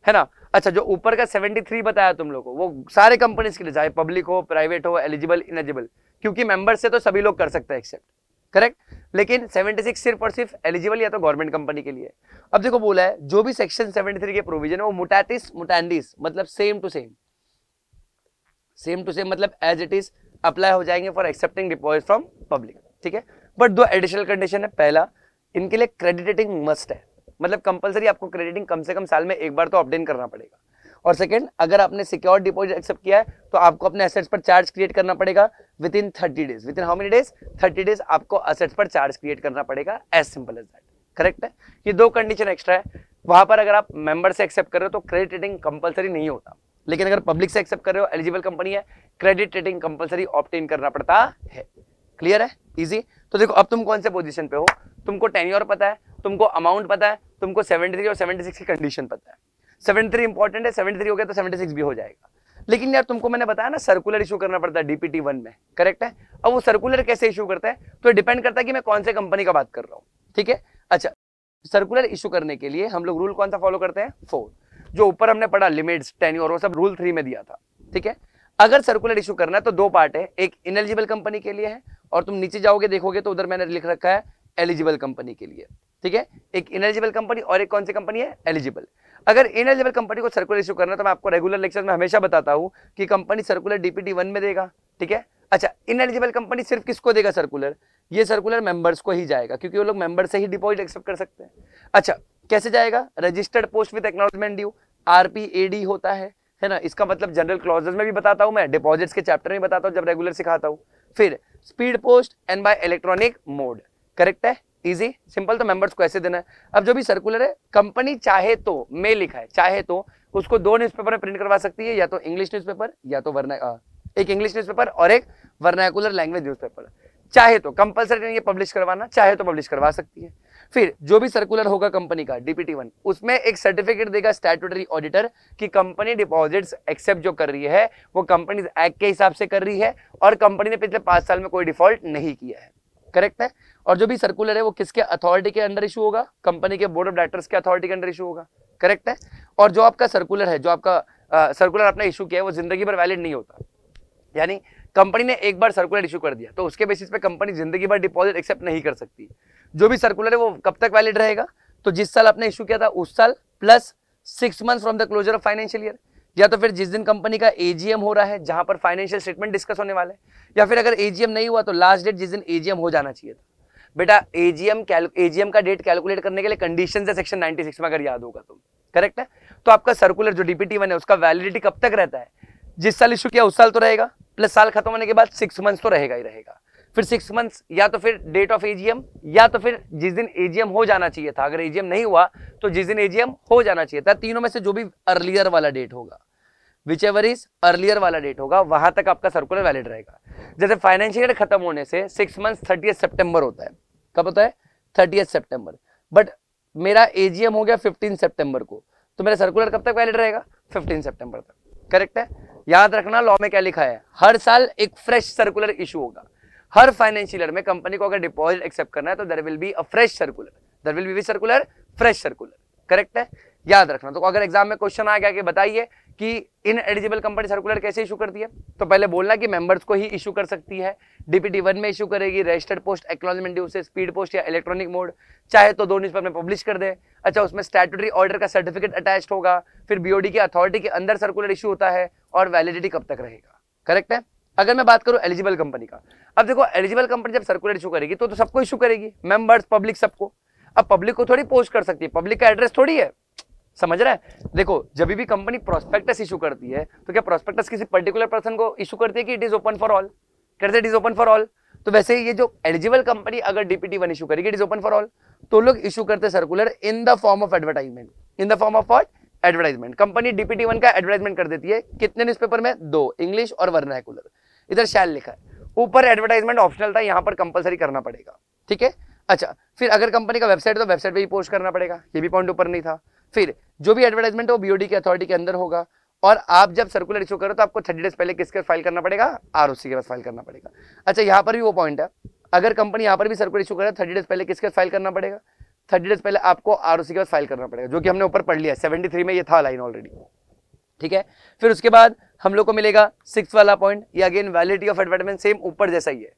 है ना। अच्छा, जो ऊपर का 73 बताया तुम लोगों को, वो सारे कंपनीज के लिए, चाहे पब्लिक हो, प्राइवेट हो, एलिजिबल, इनएलिजिबल, क्योंकि मेंबर से तो सभी लोग कर सकते हैं एक्सेप्ट, करेक्ट। लेकिन 76 सिर्फ और सिर्फ एलिजिबल या तो गवर्नमेंट कंपनी के लिए। अब देखो बोला है जो भी सेक्शन 73 के प्रोविजन है वो मुटाटिस मुटांडिस, मतलब same to same, same to same मतलब एज इट इज अप्लाई हो जाएंगे for accepting deposit from public, ठीक है। बट 2 एडिशनल कंडीशन है। पहला, इनके लिए क्रेडिट रेटिंग मस्ट है, मतलब कंपलसरी आपको क्रेडिटिंग कम से कम साल में एक बार तो अपडेट करना पड़ेगा। और सेकंड, अगर आपने सिक्योर्ड डिपॉजिट एक्सेप्ट किया है तो आपको अपने एसेट्स पर चार्ज क्रिएट करना पड़ेगा within 30 days. Within how many days, 30 days आपको एसेट्स पर चार्ज क्रिएट करना पड़ेगा, as simple as that, correct है। ये 2 कंडीशन एक्स्ट्रा है। वहां पर अगर आप मेंबर से एक्सेप्ट कर रहे हो तो क्रेडिट रेटिंग कंपलसरी नहीं होता, लेकिन अगर पब्लिक से एक्सेप्ट कर रहे हो, एलिजिबल कंपनी है, क्रेडिट रेटिंग कंपलसरी ऑब्टेन करना पड़ता है। क्लियर है, इजी। तो देखो अब तुम कौन से पोजीशन पे हो, तुमको टेन्योर पता है, तुमको अमाउंट पता है, तुमको 73 और 76 की कंडीशन पता है। 73 इंपॉर्टेंट है, 73 हो गया तो 76 भी हो जाएगा। लेकिन यार तुमको मैंने बताया ना सर्कुलर इशू करना पड़ता है DPT1 में, करेक्ट है। अब वो सर्कुलर कैसे इशू करता है तो डिपेंड करता है कि मैं कौन से कंपनी का बात कर रहा हूँ, ठीक है। अच्छा, सर्कुलर इशू करने के लिए हम लोग रूल कौन सा फॉलो करते हैं, 4। जो ऊपर हमने पढ़ा लिमिट्स, टेन्योर, वो सब रूल 3 में दिया था, ठीक है। अगर सर्कुलर इशू करना है तो 2 पार्ट है, एक इनएलिजिबल कंपनी के लिए है, और तुम नीचे जाओगे देखोगे तो उधर मैंने लिख रखा है एलिजिबल कंपनी के लिए, ठीक है। एक इनएलिजिबल कंपनी और एक कौन सी कंपनी है, एलिजिबल। अगर इनएलिजिबल कंपनी को सर्कुलर इशू करना है तो मैं आपको रेगुलर लेक्चर में हमेशा बताता हूं कि कंपनी सर्कुलर DPT1 में देगा, ठीक है। अच्छा, इनएलिजिबल कंपनी सिर्फ किसको देगा सर्कुलर, ये सर्कुलर मेंबर्स को ही जाएगा, क्योंकि वो लोग मेंबर से ही डिपॉजिट एक्सेप्ट कर सकते हैं। अच्छा, कैसे जाएगा, registered post with acknowledgement due, RPAD होता है ना। इसका मतलब जनरल क्लॉजेस में भी बताता हूं मैं, डिपॉजिट्स के चैप्टर में बताता हूं जब रेगुलर सिखाता हूं। फिर speed post and bye electronic mode, correct है, इजी सिंपल। तो मेंबर्स को ऐसे देना है। अब जो भी सर्कुलर है, कंपनी चाहे तो, में लिखा है चाहे तो, उसको 2 न्यूज़पेपर में प्रिंट करवा सकती है, या तो इंग्लिश न्यूज़पेपर या तो एक इंग्लिश न्यूज़पेपर और एक वर्नाकुलर लैंग्वेज न्यूज़पेपर। चाहे तो, कंपलसरी नहीं है पब्लिश करवाना, चाहे तो पब्लिश करवा सकती है। फिर जो भी सर्कुलर होगा कंपनी का DPT1, उसमें एक सर्टिफिकेट देगा स्टैट्यूटरी ऑडिटर कि कंपनी डिपॉजिट्स एक्सेप्ट जो कर रही है वो कंपनी एक्ट के हिसाब से कर रही है और कंपनी ने पिछले 5 साल में कोई डिफॉल्ट नहीं किया है, करेक्ट है। और जो भी सर्कुलर है वो किसके अथॉरिटी के अंडर इशू होगा, कंपनी के बोर्ड ऑफ डायरेक्टर्स के अथॉरिटी के अंडर इशू होगा, करेक्ट है। और जो आपका सर्कुलर है, जो आपका सर्कुलर आपने इशू किया है वो जिंदगी भर वैलिड नहीं होता, यानी कंपनी ने एक बार सर्कुलर इशू कर दिया तो उसके बेसिस पे कंपनी जिंदगी भर डिपॉजिट एक्सेप्ट नहीं कर सकती। जो भी सर्कुलर है वो कब तक वैलिड रहेगा, तो जिस साल आपने इशू किया था उस साल plus 6 months from the closure of financial year, या तो फिर जिस दिन कंपनी का एजीएम हो रहा है जहां पर फाइनेंशियल स्टेटमेंट डिस्कस होने वाले हैं, या फिर अगर एजीएम नहीं हुआ तो लास्ट डेट जिस दिन एजीएम हो जाना चाहिए था। बेटा एजीएम का डेट कैलकुलेट करने के लिए कंडीशन है सेक्शन 96 में, अगर याद होगा तो, करेक्ट है। तो आपका सर्कुलर जो DPT1 है उसका वैलिडिटी कब तक रहता है, जिस साल इशू किया उस साल तो रहेगा, प्लस साल खत्म होने के बाद 6 मंथ्स तो रहेगा ही रहेगा। फिर 6 मंथ्स या तो फिर डेट ऑफ एजीएम, या तो फिर जिस दिन एजीएम हो जाना चाहिए था, अगर एजीएम नहीं हुआ तो जिस दिन एजीएम हो जाना चाहिए था। तीनों में से जो भी अर्लियर वाला डेट होगा, विचएवर इज अर्लियर वाला डेट होगा, वहां तक आपका सर्कुलर वैलिड रहेगा। जैसे फाइनेंशियल ईयर खत्म होने से 6 मंथ्स 30 सितंबर होता है। कब होता है? 30 सितंबर। बट मेरा एजीएम हो गया 15 सितंबर को, तो मेरा सर्कुलर कब तक वैलिड रहेगा? 15 सितंबर तक, करेक्ट है। याद रखना लॉ में क्या लिखा है, हर साल एक फ्रेश सर्कुलर इशू होगा। हर फाइनेंशियल ईयर में कंपनी को अगर डिपॉजिट एक्सेप्ट करना है तो there will be a fresh circular, there will be circular, fresh circular, correct है, याद रखना। तो अगर एग्जाम में क्वेश्चन आ गया कि बताइए कि इन एलिजिबल कंपनी सर्कुलर कैसे इशू करती है, तो पहले बोलना कि मेंबर्स को ही इशू कर सकती है। DPT1 में इशू करेगी, रजिस्टर्ड पोस्ट, एक्नॉलेजमेंट ड्यू से स्पीड पोस्ट या इलेक्ट्रॉनिक मोड, चाहे तो 2 न्यूज़पेपर में पब्लिश कर दे। अच्छा, उसमें स्टैट्यूटरी ऑर्डर का सर्टिफिकेट अटैच्ड होगा, फिर BOD की अथॉरिटी के अंदर सर्कुलर इशू होता है, और वैलिडिटी कब तक रहेगा, करेक्ट है। अगर मैं बात करूं एलिजिबल कंपनी का, अब देखो एलिजिबल कंपनी जब सर्कुलर इशू करेगी तो सबको इशू करेगी, मेंबर्स, पब्लिक, सबको। अब पब्लिक को थोड़ी पोस्ट कर सकती है, पब्लिक का एड्रेस थोड़ी है, समझ रहा है। देखो जब भी कंपनी प्रोस्पेक्टस इशू करती है तो क्या प्रोस्पेक्टस किसी पर्टिकुलर पर्सन को इशू करती है कि it is open for all, कहते it is open for all. तो वैसे ये जो एलिजिबल कंपनी अगर DPT1 इशू करेगी, it is open for all, तो लोग इशू करते circular in the form of advertisement, in the form of what, advertisement. Company DPT1 का एडवर्टाइजमेंट कर देती है, कितने न्यूज़पेपर में? 2, इंग्लिश और वर्नाकुलर। इधर शैल लिखा है, ऊपर एडवर्टाइजमेंट ऑप्शनल था, यहाँ पर कंपलसरी करना पड़ेगा, ठीक है। अच्छा, फिर अगर कंपनी का वेबसाइट है तो वेबसाइट पे ही पोस्ट करना पड़ेगा, ये भी पॉइंट ऊपर नहीं था। फिर जो भी एडवर्टाइजमेंट हो BOD की अथॉरिटी के अंदर होगा, और आप जब सर्कुलर इशू करो तो आपको 30 डेज पहले किसके फाइल करना पड़ेगा? ROC के पास फाइल करना पड़ेगा। अच्छा, यहाँ पर भी वो पॉइंट है, अगर कंपनी यहाँ पर भी सर्कुलर इशू करे 30 डेज पहले किसके फाइल करना पड़ेगा? 30 डेज पहले आपको ROC के पास फाइल करना पड़ेगा, जो कि हमने ऊपर पढ़ लिया है, 73 में ये था लाइन ऑलरेडी, ठीक है। फिर उसके बाद हम लोग को मिलेगा 6 वाला पॉइंट, ये again validity of advertisement same ऊपर जैसा ही है,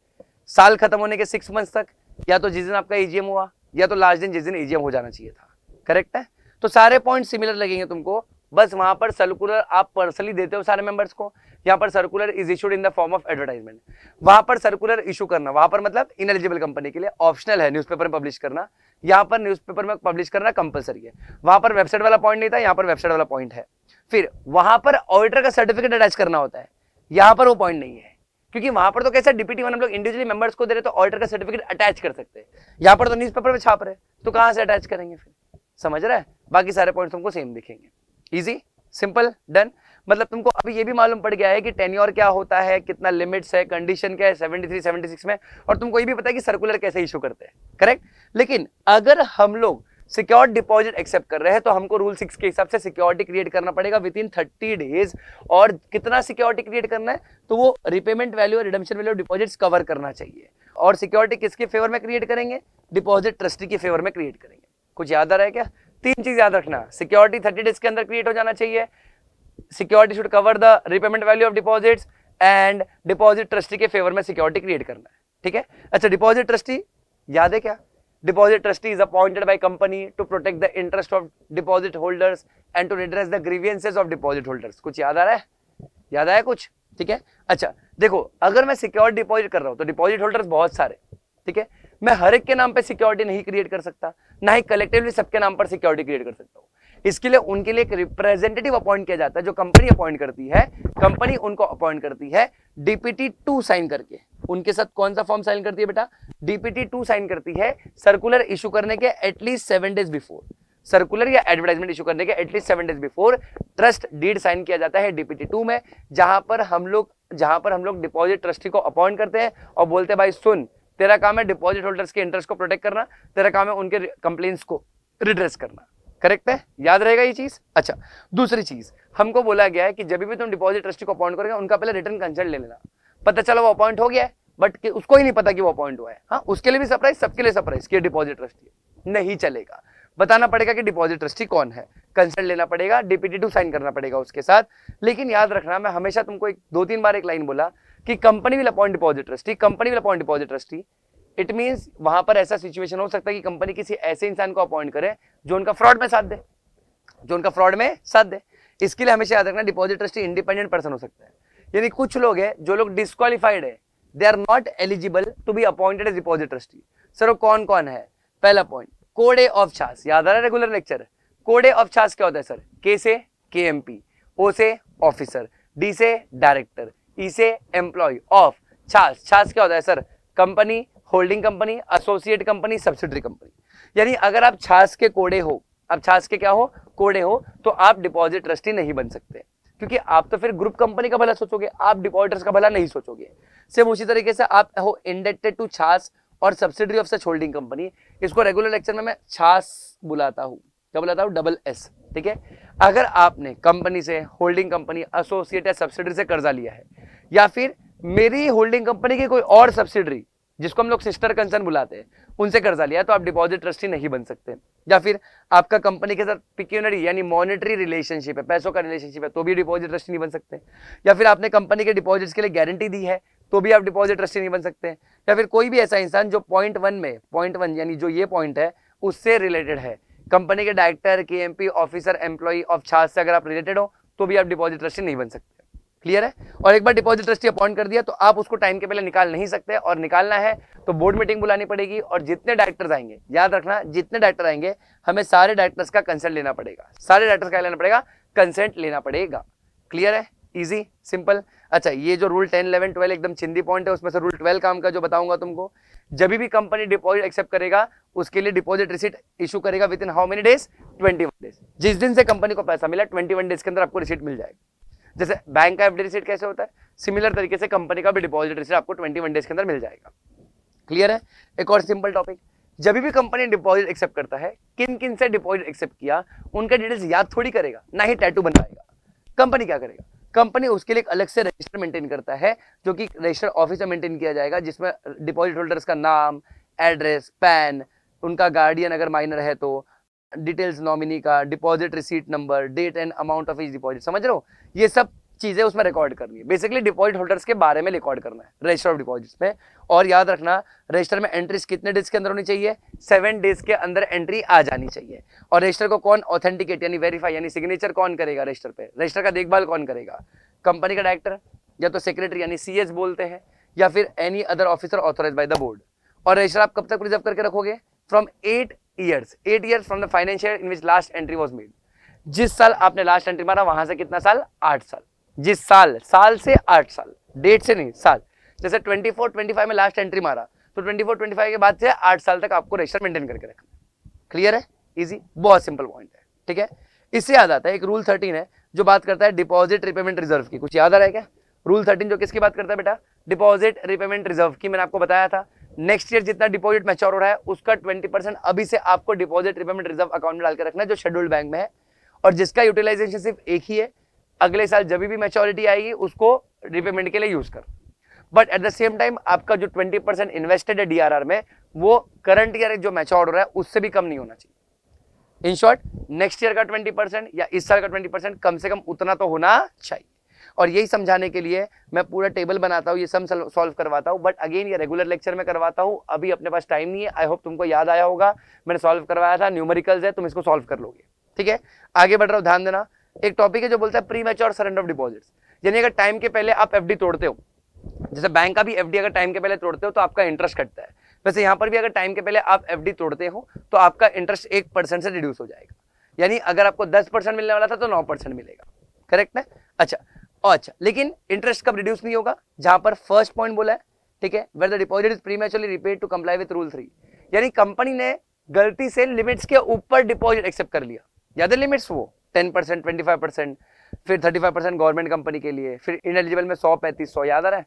साल खत्म होने के 6 मंथ्स तक, या तो जिस दिन आपका एजीएम हुआ, या तो लास्ट दिन जिस दिन एजीएम हो जाना चाहिए था, करेक्ट है। तो सारे पॉइंट सिमिलर लगेंगे तुमको, बस वहां पर सर्कुलर आप पर्सनली देते हो सारे मेंबर्स को, यहाँ पर circular is issued in the form of advertisement. वहां पर सर्कुलर इशू करना, वहां पर मतलब इनएलिजिबल कंपनी के लिए ऑप्शनल है न्यूज़पेपर में पब्लिश करना, यहाँ पर न्यूज़पेपर में पब्लिश करना कंपलसरी है। वहां पर वेबसाइट वाला पॉइंट नहीं था, यहाँ पर वेबसाइट वाला पॉइंट है। फिर वहां पर ऑडिटर का सर्टिफिकेट अटैच करना होता है, यहाँ पर वो पॉइंट नहीं है, क्योंकि वहां पर तो कैसा DPT1 हम लोग इंडिविजुअली मेंबर्स को दे रहे तो ऑडिटर का सर्टिफिकेट अटैच कर सकते हैं, यहाँ पर तो न्यूज़पेपर में छाप रहे तो कहां से अटैच करेंगे फिर, समझ रहा है। बाकी सारे पॉइंट्स तुमको सेम दिखेंगे, इजी, सिंपल, डन। मतलब तुमको अभी ये भी मालूम पड़ गया है कि टेन्योर क्या होता है, कितना लिमिट्स है, कंडीशन क्या है 73, 76 में, और तुमको ये भी पता है कि सर्कुलर कैसे इशू करते हैं, करेक्ट। लेकिन अगर हम लोग सिक्योर्ड डिपॉजिट एक्सेप्ट कर रहे हैं तो हमको रूल 6 के हिसाब से सिक्योरिटी क्रिएट करना पड़ेगा विद इन 30 डेज। और कितना सिक्योरिटी क्रिएट करना है, तो वो रिपेमेंट वैल्यू और रिडम्पशन वैल्यू डिपॉजिट्स कवर करना चाहिए। और सिक्योरिटी किसके फेवर में क्रिएट करेंगे? डिपॉजिट ट्रस्टी के फेवर में क्रिएट करेंगे। कुछ याद आ रहा है क्या? 3 चीज याद रखना, सिक्योरिटी 30 डेज के अंदर क्रिएट हो जाना चाहिए, security should cover the repayment value of deposits, and deposit trustee के फेवर में सिक्योरिटी क्रिएट करना है, ठीक है। अच्छा, डिपॉजिट ट्रस्टी याद है क्या? Deposit trustee is appointed by company to protect the interest of deposit holders and to redress the grievances of deposit holders। कुछ याद आ रहा है? याद आया कुछ? ठीक है। अच्छा देखो, अगर मैं सिक्योर डिपॉजिट कर रहा हूं तो डिपॉजिट होल्डर्स बहुत सारे, ठीक है। मैं हर एक के नाम पे सिक्योरिटी नहीं क्रिएट कर सकता, ना ही कलेक्टिवली सबके नाम पर सिक्योरिटी क्रिएट कर सकता हूँ। इसके लिए उनके लिए एक रिप्रेजेंटेटिव अपॉइंट किया जाता है, जो कंपनी अपॉइंट करती है। कंपनी उनको अपॉइंट करती है DPT2 साइन करके। उनके साथ कौन सा फॉर्म साइन करती है बेटा? DPT2 साइन करती है सर्कुलर इशू करने के एटलीस्ट 7 डेज बिफोर। सर्कुलर या एडवर्टाइजमेंट इशू करने के at least 7 days before trust deed sign किया जाता है DPT2 में, जहां पर हम लोग डिपॉजिट ट्रस्टी को अपॉइंट करते हैं और बोलते हैं भाई सुन, तेरा काम है डिपॉजिट होल्डर्स के इंटरेस्ट को प्रोटेक्ट करना, तेरा काम है उनके कंप्लेंट्स को रिड्रेस करना। करेक्ट है? याद रहेगा ये चीज। अच्छा, दूसरी चीज हमको बोला गया है कि जब भी तुम डिपॉजिट ट्रस्टी को अपॉइंट करोगे उनका पहले रिटर्न कंसल्ट ले लेना। पता चला वो अपॉइंट हो गया है बट उसको ही नहीं पता कि वो अपॉइंट हुआ है, हाँ, उसके लिए भी सरप्राइज, सबके लिए सरप्राइज कि डिपॉजिट ट्रस्टी नहीं चलेगा। बताना पड़ेगा कि डिपॉजिट ट्रस्टी कौन है, कंसल्ट लेना पड़ेगा, DPT2 साइन करना पड़ेगा उसके साथ। लेकिन याद रखना, मैं हमेशा तुमको 2-3 बार एक लाइन बोला कि company will appoint deposit trustee, company will appoint deposit trustee. It means वहां पर ऐसा सिचुएशन हो सकता है कि कंपनी किसी ऐसे इंसान को अपॉइंट करे जो उनका फ्रॉड में साथ दे, इसके लिए हमेशा याद रखना डिपॉजिट ट्रस्टी इंडिपेंडेंट पर्सन हो सकता है, यानी कुछ लोग हैं जो लोग डिस्क्वालिफाइड है, they are not eligible to be appointed as deposit trustee. Sir वो कौन कौन है? पहला point, code a of charge, याद आ रहा है regular lecture? Code a of charge क्या होता है सर? के से केएमपी, ओ से ऑफिसर, डी से डायरेक्टर, ई से एम्प्लॉय, ऑफ चार्ज, चार्ज क्या होता है sir? Company, holding company, associate company, subsidiary company. यानी अगर आप छाछ के कोड़े हो, आप छाछ के क्या हो? कोड़े हो, तो आप डिपॉजिट ट्रस्टी नहीं बन सकते, क्योंकि आप तो फिर ग्रुप कंपनी का भला सोचोगे, आप डिपॉजिटर्स का भला नहीं सोचोगे। सेम उसी तरीके से आप हो इंडेक्टेड टू छाछ और subsidiary of such holding company. इसको रेगुलर लेक्चर में मैं छाछ बुलाता हूँ, क्या बुलाता हूँ? डबल एस, ठीक है। अगर आपने कंपनी से, होल्डिंग कंपनी, एसोसिएट या सब्सिडरी से कर्जा लिया है, या फिर मेरी होल्डिंग कंपनी की कोई और सब्सिडरी जिसको हम लोग सिस्टर कंसर्न बुलाते हैं, उनसे कर्जा लिया, तो आप डिपॉजिट ट्रस्टी नहीं बन सकते। या फिर आपका कंपनी के साथ पिक्यूनरी यानी मॉनेटरी रिलेशनशिप है, पैसों का रिलेशनशिप है, तो भी डिपॉजिट ट्रस्टी नहीं बन सकते। या फिर आपने कंपनी के डिपॉजिट्स के लिए गारंटी दी है, तो भी आप डिपॉजिट ट्रस्टी नहीं बन सकते। या फिर कोई भी ऐसा इंसान जो पॉइंट वन यानी जो ये पॉइंट है उससे रिलेटेड है, कंपनी के director, KMP, officer, employee of छाछ से अगर आप रिलेटेड हो, तो भी आप डिपॉजिट ट्रस्टी नहीं बन सकते। क्लियर है? और एक बार डिपॉजिट ट्रस्टी अपॉइंट कर दिया तो आप उसको टाइम के पहले निकाल नहीं सकते, और निकालना है तो बोर्ड मीटिंग बुलानी पड़ेगी, और जितने डायरेक्टर्स आएंगे, याद रखना जितने डायरेक्टर आएंगे हमें सारे डायरेक्टर्स का कंसेंट लेना पड़ेगा, सारे डायरेक्टर्स का लेना पड़ेगा, कंसेंट लेना पड़ेगा। क्लियर है? Easy, simple. अच्छा, ये जो रूल 10, 11, 12 एकदम चिंदी पॉइंट है, उसमें से रूल 12 काम का जो बताऊंगा तुमको, जब भी कंपनी डिपॉजिट एक्सेप्ट करेगा उसके लिए डिपॉजिट रिसीट इशू करेगा with in how many days? 21 days. जिस दिन से कंपनी को पैसा मिला 21 डेज के अंदर आपको रिसीट मिल जाएगा। जैसे बैंक का एफडी रिसीट कैसे होता है, सिमिलर तरीके से कंपनी का भी डिपॉजिट रिसीट आपको 21 डेज के अंदर मिल जाएगा। क्लियर है? एक और सिंपल टॉपिक, जब भी कंपनी डिपॉजिट एक्सेप्ट करता है, किन किन से डिपॉजिट एक्सेप्ट किया उनका डिटेल्स याद थोड़ी करेगा, ना ही टैटू बनवाएगा। कंपनी क्या करेगा? कंपनी उसके लिए एक अलग से रजिस्टर मेंटेन करता है, जो कि रजिस्टर ऑफिस में मेंटेन किया जाएगा, जिसमें डिपॉजिट होल्डर्स का नाम, एड्रेस, पैन, उनका गार्डियन अगर माइनर है तो डिटेल्स नॉमिनी का, deposit receipt number, date and amount of each deposit, समझ रहे हो? ये सब चीजें उसमें रिकॉर्ड करनी है। बेसिकली डिपॉजिट होल्डर्स के बारे में रिकॉर्ड करना है रजिस्टर ऑफ डिपॉजिट्स में। और याद रखना रजिस्टर में एंट्रीज कितने डेज के अंदर होनी चाहिए? 7 डेज के अंदर एंट्री आ जानी चाहिए। और रजिस्टर को कौन ऑथेंटिकेट यानी वेरीफाई यानी सिग्नेचर कौन करेगा रजिस्टर पे? रजिस्टर का देखभाल कौन करेगा? कंपनी का डायरेक्टर या तो सेक्रेटरी यानी सीएस बोलते हैं, या फिर any other officer authorised by the board. और रजिस्टर आप कब तक प्रिजर्व करके रखोगे? From 8 years from the financial year in which last entry was made. जिस साल आपने लास्ट एंट्री मारा वहां से कितना साल? 8 साल। जिस साल से 8 साल, डेट से नहीं, साल। जैसे 24-25 में लास्ट एंट्री मारा तो 24-25 के बाद से 8 साल तक आपको रजिस्टर मेंटेन करके रखना। क्लियर है? इजी, बहुत सिंपल पॉइंट है, ठीक है। इससे याद आता है एक रूल 13 है जो बात करता है डिपॉजिट रिपेमेंट रिजर्व की। कुछ याद आ रहा है क्या? रूल 13 जो किसकी बात करता है बेटा? डिपॉजिट रिपेमेंट रिजर्व की। मैंने आपको बताया था नेक्स्ट ईयर जितना डिपॉजिट मैच्योर हो रहा है उसका 20% अभी से आपको डिपॉजिट रिपेमेंट रिजर्व अकाउंट में डाल के रखना है, जो शेड्यूल्ड बैंक में है, और जिसका यूटिलाइजेशन सिर्फ एक ही है। अगले साल जब भी मैच्योरिटी आएगी उसको रिपेमेंट के लिए यूज कर। But at the same time आपका जो 20% इन्वेस्टेड है डीआरआर में, वो करंट ईयर जो मैच्योर हो रहा है उससे भी कम नहीं होना चाहिए। इन शॉर्ट, नेक्स्ट ईयर का 20% या इस साल का 20% कम से कम उतना तो होना चाहिए। और यही समझाने के लिए मैं पूरा टेबल बनाता हूँ, ये सम सॉल्व करवाता हूँ। बट अगेन ये रेगुलर लेक्चर में करवाता हूँ, अभी अपने पास टाइम नहीं है। आई होप तुमको याद आया होगा, मैंने सॉल्व करवाया था, न्यूमेरिकल्स है, तुम इसको सॉल्व कर लोगे, ठीक है। आगे बढ़ रहा हूँ, ध्यान देना। एक टॉपिक है जो बोलता है pre mature surrender of deposits, यानी अगर टाइम के पहले आप एफडी तोड़ते हो, जैसे बैंक का भी एफडी अगर टाइम के पहले तोड़ते हो तो आपका इंटरेस्ट कटता है, वैसे यहाँ पर भी अगर टाइम के पहले आप एफडी तोड़ते हो तो आपका इंटरेस्ट 1% से रिड्यूस हो जाएगा। यानी अगर आपको 10% मिलने वाला था तो 9% मिलेगा, करेक्ट है। अच्छा, लेकिन इंटरेस्ट कब रिड्यूस नहीं होगा? जहां पर फर्स्ट पॉइंट बोला है, ठीक है, where the deposit is prematurely repaid to comply with rule 3, यानी कंपनी ने गलती से लिमिट्स के ऊपर डिपॉजिट एक्सेप्ट कर लिया। याद है लिमिट्स? वो 10%, 25%, फिर 35% गवर्नमेंट कंपनी के लिए, फिर इनएलिजिबल में 100, 3500, याद आ रहा है?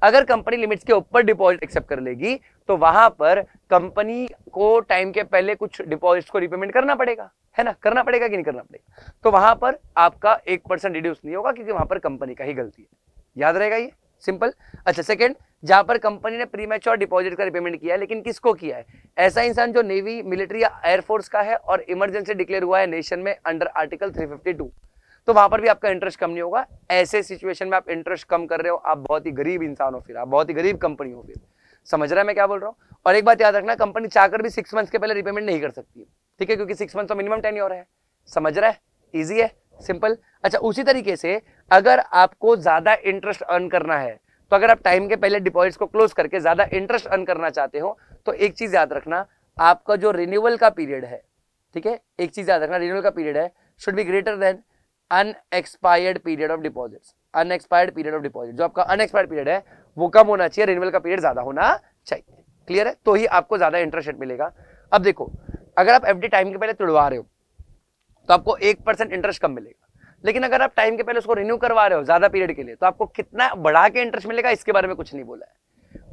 अगर कंपनी लिमिट्स के ऊपर डिपॉजिट एक्सेप्ट कर लेगी तो वहां पर कंपनी को टाइम के पहले कुछ डिपॉजिट्स को रिपेमेंट करना पड़ेगा, है ना? करना पड़ेगा कि नहीं करना पड़ेगा? तो वहां पर आपका 1% रिड्यूस नहीं होगा, क्योंकि वहां पर कंपनी का ही गलती है। याद रहेगा ये? सिंपल। अच्छा, सेकंड, जहां पर कंपनी ने प्रीमैच्योर डिपॉजिट का रिपेमेंट किया है, लेकिन किसको किया है? ऐसा इंसान जो नेवी, मिलिट्री या एयरफोर्स का है और इमरजेंसी डिक्लेयर हुआ है नेशन में अंडर आर्टिकल 352, तो वहां पर भी आपका इंटरेस्ट कम नहीं होगा। ऐसे सिचुएशन में आप इंटरेस्ट कम कर रहे हो, आप बहुत ही गरीब इंसान हो, फिर आप बहुत ही गरीब कंपनी हो। फिर समझ रहा है मैं क्या बोल रहा हूँ? और एक बात याद रखना, कंपनी चाहकर भी 6 मंथ्स के पहले रिपेमेंट नहीं कर सकती है, ठीक है, क्योंकि 6 मंथ्स तो मिनिमम टेन्योर है। समझ रहा है? इजी है। सिंपल। अच्छा, उसी तरीके से अगर आपको ज्यादा इंटरेस्ट अर्न करना है, तो अगर आप टाइम के पहले डिपॉजिट्स को क्लोज करके ज्यादा इंटरेस्ट अर्न करना चाहते हो, तो एक चीज याद रखना, आपका जो रिन्यूअल का पीरियड है, ठीक है, एक चीज याद रखना, रिन्यूअल का पीरियड है should be greater than unexpired period of deposits. Unexpired period of deposit, जो आपका अनएक्सपायर्ड पीरियड है वो कम होना चाहिए, रिन्यूअल का पीरियड ज्यादा होना चाहिए। क्लियर है? तो ही आपको ज्यादा इंटरेस्ट रेट मिलेगा। अब देखो, अगर आप एफडी टाइम के पहले तुड़वा रहे हो तो आपको 1% इंटरेस्ट कम मिलेगा, लेकिन अगर आप टाइम के पहले उसको रिन्यू करवा रहे हो ज्यादा पीरियड के लिए, तो आपको कितना बढ़ा के इंटरेस्ट मिलेगा इसके बारे में कुछ नहीं बोला है।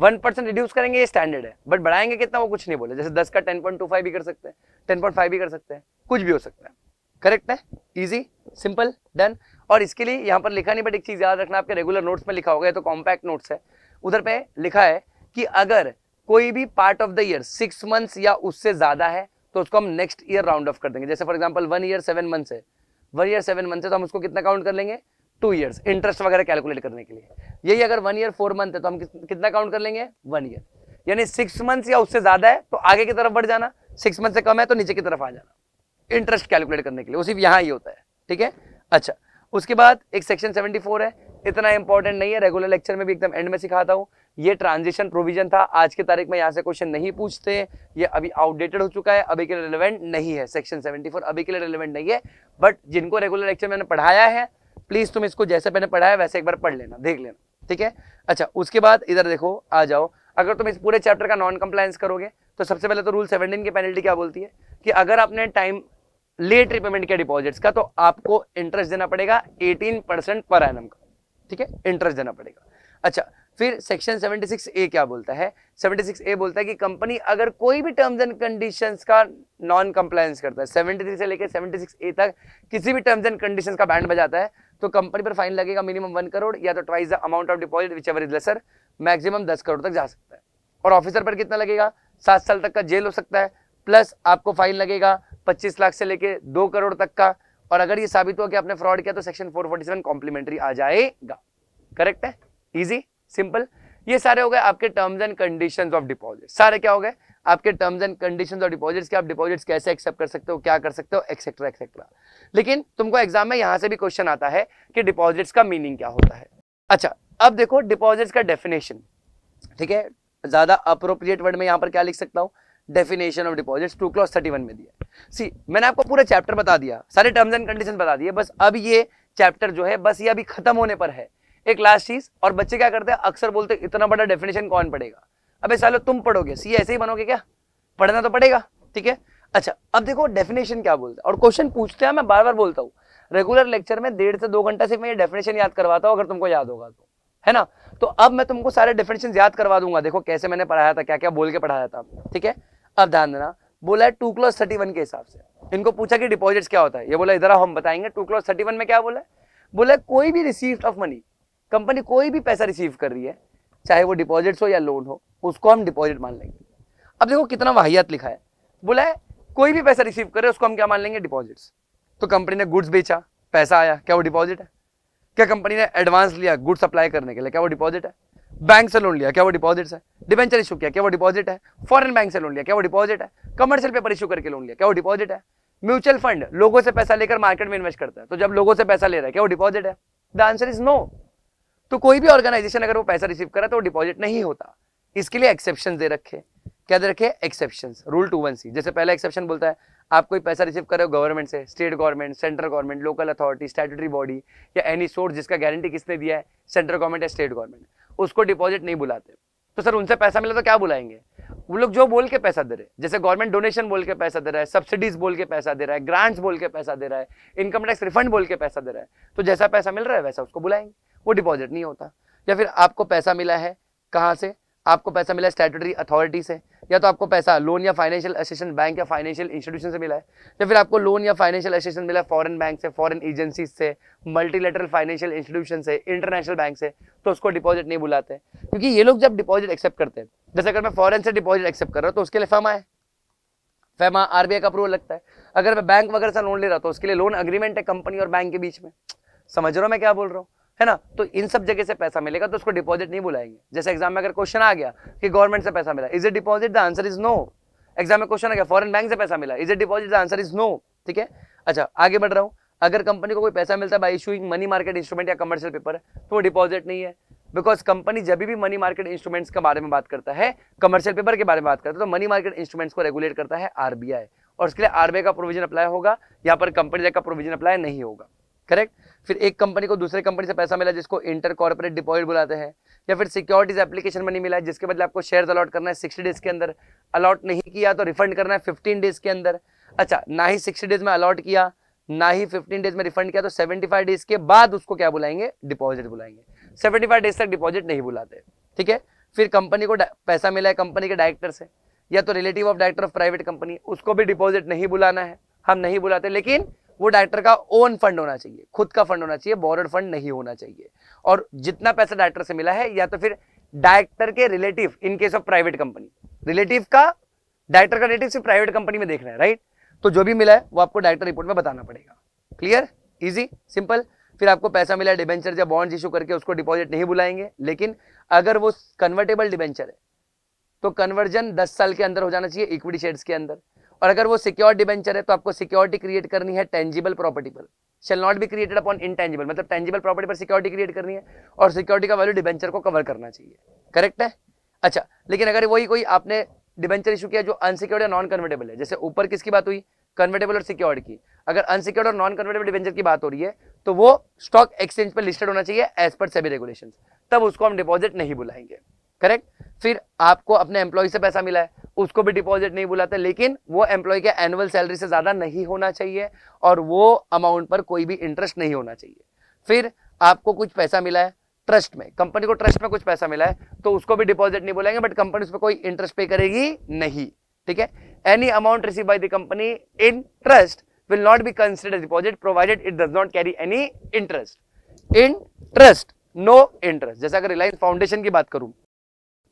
1% रिड्यूस करेंगे ये स्टैंडर्ड है, बट बढ़ाएंगे कितना वो कुछ नहीं बोले। जैसे 10 का 10.25 भी कर सकते हैं, 10.5 भी कर सकते हैं, कुछ भी हो सकता है। करेक्ट है? Easy, simple, done. और इसके लिए यहाँ पर लिखा नहीं, बट एक चीज याद रखना, आपके रेगुलर नोट्स में लिखा होगा, तो कॉम्पैक्ट नोट्स है, उधर पे लिखा है कि अगर कोई भी part of the year 6 months या उससे ज्यादा है तो उसको हम नेक्स्ट ईयर राउंड ऑफ कर देंगे। जैसे फॉर एग्जांपल 1 ईयर 7 मंथ्स है, 1 ईयर 7 मंथ्स है, तो हम उसको कितना काउंट कर लेंगे? 2 ईयर्स, इंटरेस्ट वगैरह कैलकुलेट करने के लिए। यही अगर 1 ईयर 4 मंथ है तो हम कितना काउंट कर लेंगे? 1 ईयर। यानी 6 मंथ्स या उससे ज्यादा है तो आगे की तरफ बढ़ जाना, 6 मंथ से कम है तो नीचे की तरफ आ जाना, इंटरेस्ट कैलकुलेट करने के लिए। वो सिर्फ यहाँ ही होता है, ठीक है। अच्छा, उसके बाद एक सेक्शन 74 है, इतना इंपॉर्टेंट नहीं है, रेगुलर लेक्चर में भी एकदम एंड में सिखाता हूँ। ये ट्रांजिशन प्रोविजन था, आज की तारीख में यहाँ से क्वेश्चन नहीं पूछते, ये अभी आउटडेटेड हो चुका है, अभी के लिए रिलेवेंट नहीं है। सेक्शन 74 अभी के लिए रिलेवेंट नहीं है, बट जिनको रेगुलर लेक्चर मैंने पढ़ाया है, प्लीज तुम इसको जैसे मैंने पढ़ाया वैसे एक बार पढ़ लेना, देख लेना, ठीक है। अच्छा, उसके बाद इधर देखो, आ जाओ, अगर तुम इस पूरे चैप्टर का नॉन कंप्लायंस करोगे तो सबसे पहले तो रूल 17 की पेनल्टी क्या बोलती है कि अगर आपने टाइम लेट रिपेमेंट किया डिपॉजिट्स का, तो आपको इंटरेस्ट देना पड़ेगा 18% पर एनम का, ठीक है, इंटरेस्ट देना पड़ेगा। अच्छा, फिर सेक्शन 76A क्या बोलता है? 76A बोलता है कि कंपनी अगर कोई भी टर्म्स एंड कंडीशंस का नॉन कंप्लायंस करता है, 73 से लेकर 76A तक किसी भी टर्म्स एंड कंडीशंस का बैंड बजाता है, तो कंपनी पर फाइन लगेगा मिनिमम 1 करोड़ या तो twice the amount of deposit which ever is lesser, maximum 10 crore तक जा सकता है। और ऑफिसर पर कितना लगेगा? 7 साल तक का जेल हो सकता है, प्लस आपको फाइन लगेगा 25 लाख से लेके 2 करोड़ तक का। और अगर ये साबित हुआ कि आपने फ्रॉड किया तो सेक्शन 447 कॉम्प्लीमेंट्री आ जाएगा। करेक्ट है? Easy, simple. ये सारे हो गए आपके terms and conditions of deposit. सारे क्या हो गए? आपके terms and conditions of deposits कि आप डिपॉजिट्स कैसे एक्सेप्ट कर सकते हो, क्या कर सकते हो, एक्सेट्रा एक्सेट्रा। लेकिन तुमको एग्जाम में यहां से भी क्वेश्चन आता है कि डिपॉजिट्स का मीनिंग क्या होता है। अच्छा, अब देखो डिपॉजिट्स का डेफिनेशन, ठीक है, ज्यादा अप्रोप्रिएट वर्ड में यहां पर क्या लिख सकता हूं? डेफिनेशन ऑफ डिपॉजिट्स 2 क्लॉज 31 में दिया। सी, मैंने आपको पूरा चैप्टर बता दिया, सारे टर्म्स एंड कंडीशन बता दिए, बस अब ये चैप्टर जो है बस ये अभी खत्म होने पर है। एक लास्ट चीज, और बच्चे क्या करते हैं, अक्सर बोलते हैं इतना बड़ा डेफिनेशन कौन पढ़ेगा? अबे सालो तुम पढ़ोगे, सी ऐसे ही बनोगे क्या? पढ़ना तो पड़ेगा, ठीक है। अच्छा, अब देखो डेफिनेशन क्या बोलता है, और क्वेश्चन पूछते हैं, मैं बार बार बोलता हूँ, रेगुलर लेक्चर में 1.5 से 2 घंटा सिर्फ मैं ये डेफिनेशन याद करवाता हूँ, अगर तुमको याद होगा तो, है ना। तो अब मैं तुमको सारे डेफिनेशन याद करवा दूंगा, देखो कैसे मैंने पढ़ाया था, क्या क्या बोल के पढ़ाया था, ठीक है। अब ध्यान देना, बोला है 2 क्लॉज 31 के हिसाब से। इनको पूछा कि डिपॉजिट्स क्या होता है, ये बोला इधर हम बताएंगे। 2 क्लॉज 31 में क्या बोला है? बोला कोई भी रिसीव्ड ऑफ मनी, कंपनी कोई भी पैसा रिसीव कर रही है, चाहे वो डिपॉजिट्स हो या लोन हो, उसको हम डिपॉजिट मान लेंगे। अब देखो कितना वाहियात लिखा है, बोला है कोई भी पैसा रिसीव करे उसको हम क्या मान लेंगे? डिपॉजिट्स। तो कंपनी ने गुड्स बेचा, पैसा आया, क्या वो डिपॉजिट है? क्या कंपनी ने एडवांस लिया गुड्स सप्लाई करने के लिए, क्या वो डिपॉजिट है? बैंक से लोन लिया, क्या वो डिपॉजिट है? डिबेंचर इशू किया, क्या वो डिपॉजिट है? फॉरेन बैंक से लोन लिया, क्या वो डिपॉजिट है? कमर्शियल पेपर इशू करके लोन लिया, क्या वो डिपॉजिट है? म्यूचुअल फंड लोगों से पैसा लेकर मार्केट में इन्वेस्ट करता है, तो जब लोगों से पैसा ले रहा है, क्या वो डिपॉजिट है? The answer is no. तो कोई भी ऑर्गेनाइजेशन अगर वो पैसा रिसीव करे तो वो डिपॉजिट नहीं होता। इसके लिए एक्सेप्शन दे रखे, क्या दे रखे? एक्सेप्शंस। रूल 21C, जैसे पहला एक्सेप्शन बोलता है आप कोई पैसा रिसीव कर रहे हो गवर्नमेंट से, state government, central government, local authority, statutory body या एनी सोर्स जिसका गारंटी किसने दिया है, सेंट्रल गवर्नमेंट या स्टेट गवर्नमेंट, उसको डिपॉजिट नहीं बुलाते। तो सर उनसे पैसा मिला तो क्या बुलाएंगे? वो लोग जो बोल के पैसा दे रहे हैं, जैसे गवर्नमेंट डोनेशन बोल के पैसा दे रहा है, सब्सिडीज बोल के पैसा दे रहा है, ग्रांट्स बोल के पैसा दे रहा है, इनकम टैक्स रिफंड बोल के पैसा दे रहा है, तो जैसा पैसा मिल रहा है वैसा उसको बुलाएंगे, वो डिपॉजिट नहीं होता। या फिर आपको पैसा मिला है कहाँ से? आपको पैसा मिला है स्टैट्यूटरी अथॉरिटी से, या तो आपको पैसा लोन या फाइनेंशियल असिस्टेंस बैंक या फाइनेंशियल इंस्टीट्यूशन से मिला है, या फिर आपको लोन या फाइनेंशियल असिस्टेंस मिला है फॉरेन बैंक से, फॉरेन एजेंसी से, मल्टीलेटरल फाइनेंशियल इंस्टीट्यूशन से, इंटरनेशनल बैंक से, तो उसको डिपॉजिट नहीं बुलाते। क्योंकि ये लोग जब डिपॉजिट एक्सेप्ट करते हैं, जैसे अगर मैं फॉरेन से डिपॉजिट एक्सेप्ट कर रहा हूँ तो उसके लिए फैमा है, फैमा आरबीआई का अप्रूवल लगता है। अगर मैं बैंक वगैरह से लोन ले रहा हूँ तो उसके लिए लोन अग्रीमेंट है कंपनी और बैंक के बीच में। समझ रहे हो मैं क्या बोल रहा हूँ, है ना। तो इन सब जगह से पैसा मिलेगा तो उसको डिपॉजिट नहीं बुलाएंगे। जैसे एग्जाम में अगर क्वेश्चन आ गया कि गवर्नमेंट से पैसा मिला, is it deposit? The answer is no. Exam में क्वेश्चन आ गया फॉरेन बैंक से पैसा मिला, is it deposit? The answer is no. ठीक है। अच्छा आगे बढ़ रहा हूँ। अगर कंपनी को कोई पैसा मिलता है bye issuing money market instrument या कमर्शियल पेपर तो वो डिपॉजिट नहीं है, बिकॉज कंपनी जब भी मनी मार्केट इंस्ट्रूमेंट्स के बारे में बात करता है, कमर्शियल पेपर के बारे में बात करता है, तो मनी मार्केट इंस्ट्रूमेंट्स को रेगुलेट करता है आरबीआई, और उसके लिए आरबीआई का प्रोविजन अप्लाई होगा, यहाँ पर कंपनी का प्रोविजन अप्लाई नहीं होगा। करेक्ट। फिर एक कंपनी को दूसरे कंपनी से पैसा मिला जिसको इंटर कॉर्पोरेट डिपॉजिट बुलाते हैं, या फिर सिक्योरिटीज एप्लीकेशन मनी मिला है जिसके बदले आपको शेयर्स अलॉट करना है 60 डेज के अंदर, अलॉट नहीं किया तो रिफंड करना है 15 डेज के अंदर। अच्छा, ना ही 60 डेज में अलॉट किया ना ही 15 डेज में रिफंड किया तो 75 डेज के बाद उसको क्या बुलाएंगे, डिपॉजिट बुलाएंगे। 75 डेज तक डिपॉजिट नहीं बुलाते। ठीक है। फिर कंपनी को पैसा मिला है कंपनी के डायरेक्टर से या तो relative of director of private company, उसको भी डिपॉजिट नहीं बुलाना है, हम नहीं बुलाते, लेकिन वो डायरेक्टर का ओन फंड होना चाहिए, खुद का फंड होना चाहिए, बोरोड फंड नहीं होना चाहिए। और जितना पैसा डायरेक्टर से मिला है या तो फिर डायरेक्टर के relative, in case of private company, relative का डायरेक्टर का रिलेटिव सिर्फ प्राइवेट कंपनी में देखना है, राइट। तो जो भी मिला है वो आपको डायरेक्टर रिपोर्ट में बताना पड़ेगा। Clear, easy, simple. फिर आपको पैसा मिला है डिबेंचर या बॉन्ड इशू करके, उसको डिपॉजिट नहीं बुलाएंगे, लेकिन अगर वो कन्वर्टेबल डिबेंचर है तो कन्वर्जन 10 साल के अंदर हो जाना चाहिए इक्विटी शेयर्स के अंदर। और अगर वो सिक्योर्ड डिबेंचर है तो आपको सिक्योरिटी क्रिएट करनी है टेंजिबल प्रॉपर्टी पर, shall not be created upon intangible, मतलब टेंजिबल प्रॉपर्टी पर सिक्योरिटी क्रिएट करनी है और सिक्योरिटी का वैल्यू डिबेंचर को कवर करना चाहिए। करेक्ट है। अच्छा, लेकिन अगर वही कोई आपने डिबेंचर इशू किया जो अनसिक्योर्ड या नॉन कन्वर्टेबल है, जैसे ऊपर किसकी बात हुई, कन्वर्टेबल और सिक्योर्ड की, अगर अनसिक्योर्ड और नॉन कन्वर्टेबल डिबेंचर की बात हो रही है तो वो स्टॉक एक्सचेंज पर लिस्टेड होना चाहिए एज पर सेबी रेगुलेशंस, तब उसको हम डिपॉजिट नहीं बुलाएंगे। करेक्ट। फिर आपको अपने एम्प्लॉय से पैसा मिला है, उसको भी डिपॉजिट नहीं बुलाते, लेकिन वो एम्प्लॉय के एनुअल सैलरी से ज्यादा नहीं होना चाहिए और वो अमाउंट पर कोई भी इंटरेस्ट नहीं होना चाहिए। फिर आपको कुछ पैसा मिला है ट्रस्ट में, कंपनी को ट्रस्ट में कुछ पैसा मिला है तो उसको भी डिपॉजिट नहीं बोलेंगे, बट कंपनी उस पर कोई इंटरेस्ट पे करेगी नहीं। ठीक है। Any amount receive by the company in trust will not be considered deposit provided it does not carry any interest. In trust no interest. जैसे अगर रिलायंस फाउंडेशन की बात करूं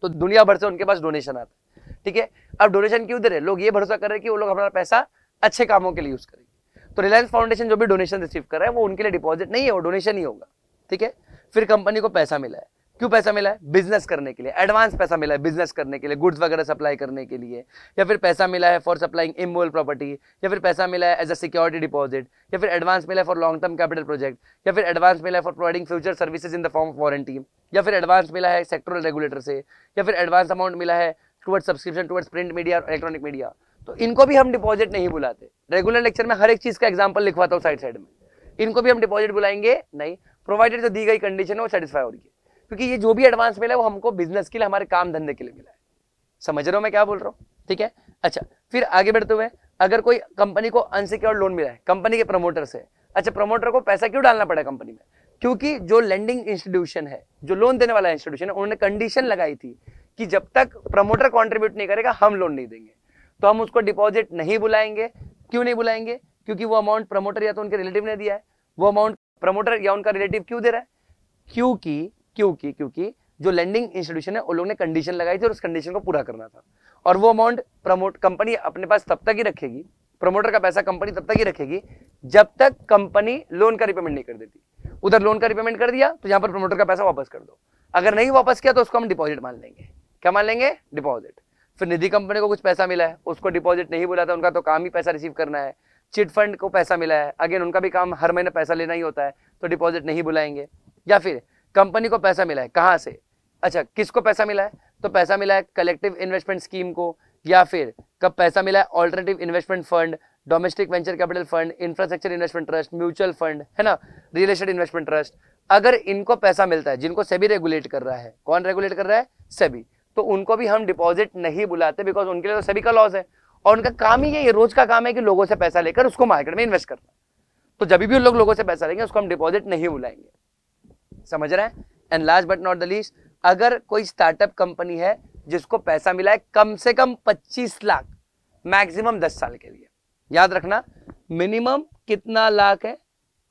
तो दुनिया भर से उनके पास डोनेशन आता है। ठीक है। अब डोनेशन क्यों दे रहे, लोग ये भरोसा कर रहे हैं कि वो लोग हमारा पैसा अच्छे कामों के लिए यूज करेंगे, तो रिलायंस फाउंडेशन जो भी डोनेशन रिसीव कर रहा है वो उनके लिए डिपॉजिट नहीं है, वो डोनेशन ही होगा। ठीक है। फिर कंपनी को पैसा मिला है, क्यों पैसा मिला है, बिजनेस करने के लिए, एडवांस पैसा मिला है बिजनेस करने के लिए, गुड्स वगैरह सप्लाई करने के लिए, या फिर पैसा मिला है फॉर सप्लाइंग इमूवेबल प्रॉपर्टी, या फिर पैसा मिला है एज अ सिक्योरिटी डिपॉजिट, या फिर एडवांस मिला है for long term capital project, या फिर एडवांस मिला है for providing future services in the form of warranty, या फिर एडवांस मिला है सेक्टोरल रेगुलेटर से, या फिर एडवांस अमाउंट मिला है towards subscription towards print media और इलेक्ट्रॉनिक मीडिया, तो इनको भी हम डिपॉजिट नहीं बुलाते। रेगुलर लेक्चर में हर एक चीज का एग्जांपल लिखवाता हूँ साइड में, इनको भी हम डिपॉजिट बुलाएंगे नहीं, प्रोवाइडेड जो दी गई कंडीशन है वो सेटिस्फाई हो रही है, क्योंकि ये जो भी एडवांस मिला है वो हमको बिजनेस के लिए, हमारे काम धंधे के लिए मिला है। समझ रहे हो मैं क्या बोल रहा हूँ। ठीक है। अच्छा, फिर आगे बढ़ते हुए अगर कोई कंपनी को अनसिक्योर्ड लोन मिला है कंपनी के प्रमोटर से, अच्छा प्रमोटर को पैसा क्यों डालना पड़ा कंपनी में, क्योंकि जो लेंडिंग इंस्टीट्यूशन है, जो लोन देने वाला इंस्टीट्यूशन है, उन्होंने कंडीशन लगाई थी कि जब तक प्रमोटर कॉन्ट्रीब्यूट नहीं करेगा हम लोन नहीं देंगे, तो हम उसको डिपॉजिट नहीं बुलाएंगे। क्यों नहीं बुलाएंगे, क्योंकि वो अमाउंट प्रमोटर या तो उनके रिलेटिव ने दिया है, वो अमाउंट प्रमोटर या उनका रिलेटिव क्यों दे रहा है, क्योंकि जो लेंडिंग इंस्टीट्यूशन है उन लोगों ने कंडीशन लगाई थी और उस कंडीशन को पूरा करना था, और वो अमाउंट कंपनी अपने पास तब तक ही रखेगी, प्रमोटर का पैसा कंपनी तब तक ही रखेगी जब तक कंपनी लोन का रिपेमेंट नहीं कर देती। उधर लोन का रिपेमेंट कर दिया तो यहाँ पर प्रमोटर का पैसा वापस कर दो, अगर नहीं वापस किया तो उसको हम डिपॉजिट मान लेंगे। क्या मान लेंगे, डिपॉजिट। फिर निधि कंपनी को कुछ पैसा मिला है, उसको डिपॉजिट नहीं बुलाता, उनका तो काम ही पैसा रिसीव करना है। चिट फंड को पैसा मिला है, अगेन उनका भी काम हर महीने पैसा लेना ही होता है, तो डिपॉजिट नहीं बुलाएंगे। या फिर कंपनी को पैसा मिला है, कहाँ से, अच्छा किसको पैसा मिला है, तो पैसा मिला है कलेक्टिव इन्वेस्टमेंट स्कीम को, या फिर कब पैसा मिला है alternative investment fund, domestic venture capital fund, infrastructure investment trust, mutual fund है ना, रियल एस्टेट इन्वेस्टमेंट ट्रस्ट। अगर इनको पैसा मिलता है, जिनको सेबी रेगुलेट कर रहा है, कौन रेगुलेट कर रहा है, सेबी, तो उनको भी हम डिपॉजिट नहीं बुलाते, बिकॉज उनके लिए तो सेबी का लॉस है और उनका काम ही ये रोज का काम है कि लोगों से पैसा लेकर उसको मार्केट में इन्वेस्ट करना। तो जब भी उन लोगों से पैसा लेंगे उसको हम डिपॉजिट नहीं बुलाएंगे। समझ रहे हैं। And last but not the least, अगर कोई स्टार्टअप कंपनी है जिसको पैसा मिला है कम से कम 25 लाख, मैक्सिमम 10 साल के लिए, याद रखना मिनिमम कितना लाख है,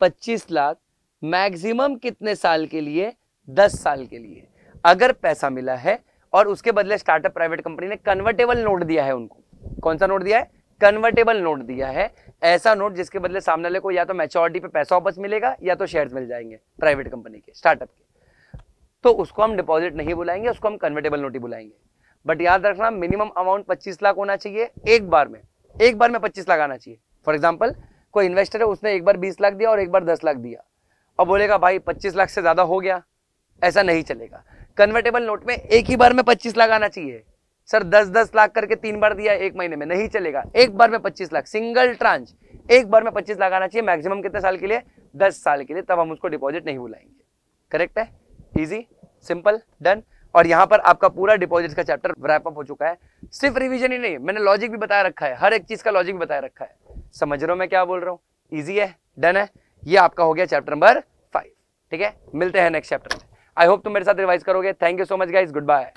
25 लाख, मैक्सिमम कितने साल के लिए, 10 साल के लिए। अगर पैसा मिला है और उसके बदले स्टार्टअप प्राइवेट कंपनी ने कन्वर्टेबल नोट दिया है उनको, कौन सा नोट दिया है, कन्वर्टेबल नोट दिया है, ऐसा नोट जिसके बदले सामने वाले को या तो मैच्योरिटी पे पैसा वापस मिलेगा या तो शेयर्स मिल जाएंगे प्राइवेट कंपनी के, स्टार्टअप के, तो उसको हम डिपॉजिट नहीं बुलाएंगे, उसको हम कन्वर्टेबल नोट ही बुलाएंगे। बट याद रखना मिनिमम अमाउंट 25 लाख होना चाहिए, एक बार में 25 लाख आना चाहिए। फॉर एग्जाम्पल कोई इन्वेस्टर है, उसने एक बार 20 लाख दिया और एक बार 10 लाख दिया, अब बोलेगा भाई 25 लाख से ज्यादा हो गया, ऐसा नहीं चलेगा। कन्वर्टेबल नोट में एक ही बार में 25 लाख आना चाहिए। सर 10-10 लाख करके 3 बार दिया एक महीने में, नहीं चलेगा। एक बार में 25 लाख, सिंगल ट्रांच एक बार में 25 लाख आना चाहिए। मैक्सिमम कितने साल के लिए? 10 साल के लिए, तब हम उसको डिपॉजिट नहीं बुलाएंगे। करेक्ट है? Easy, simple, done. और यहां पर आपका पूरा डिपॉजिट का चैप्टर रैप अप हो चुका है। सिर्फ रिवीजन ही नहीं, मैंने लॉजिक भी बताया रखा है, हर एक चीज का लॉजिक भी बताया रखा है। समझ रहे हो मैं क्या बोल रहा हूँ? इजी है, डन है। ये आपका हो गया चैप्टर नंबर 5। ठीक है, मिलते हैं नेक्स्ट चैप्टर में। आई होप तुम मेरे साथ रिवाइज करोगे। Thank you so much guys, good bye.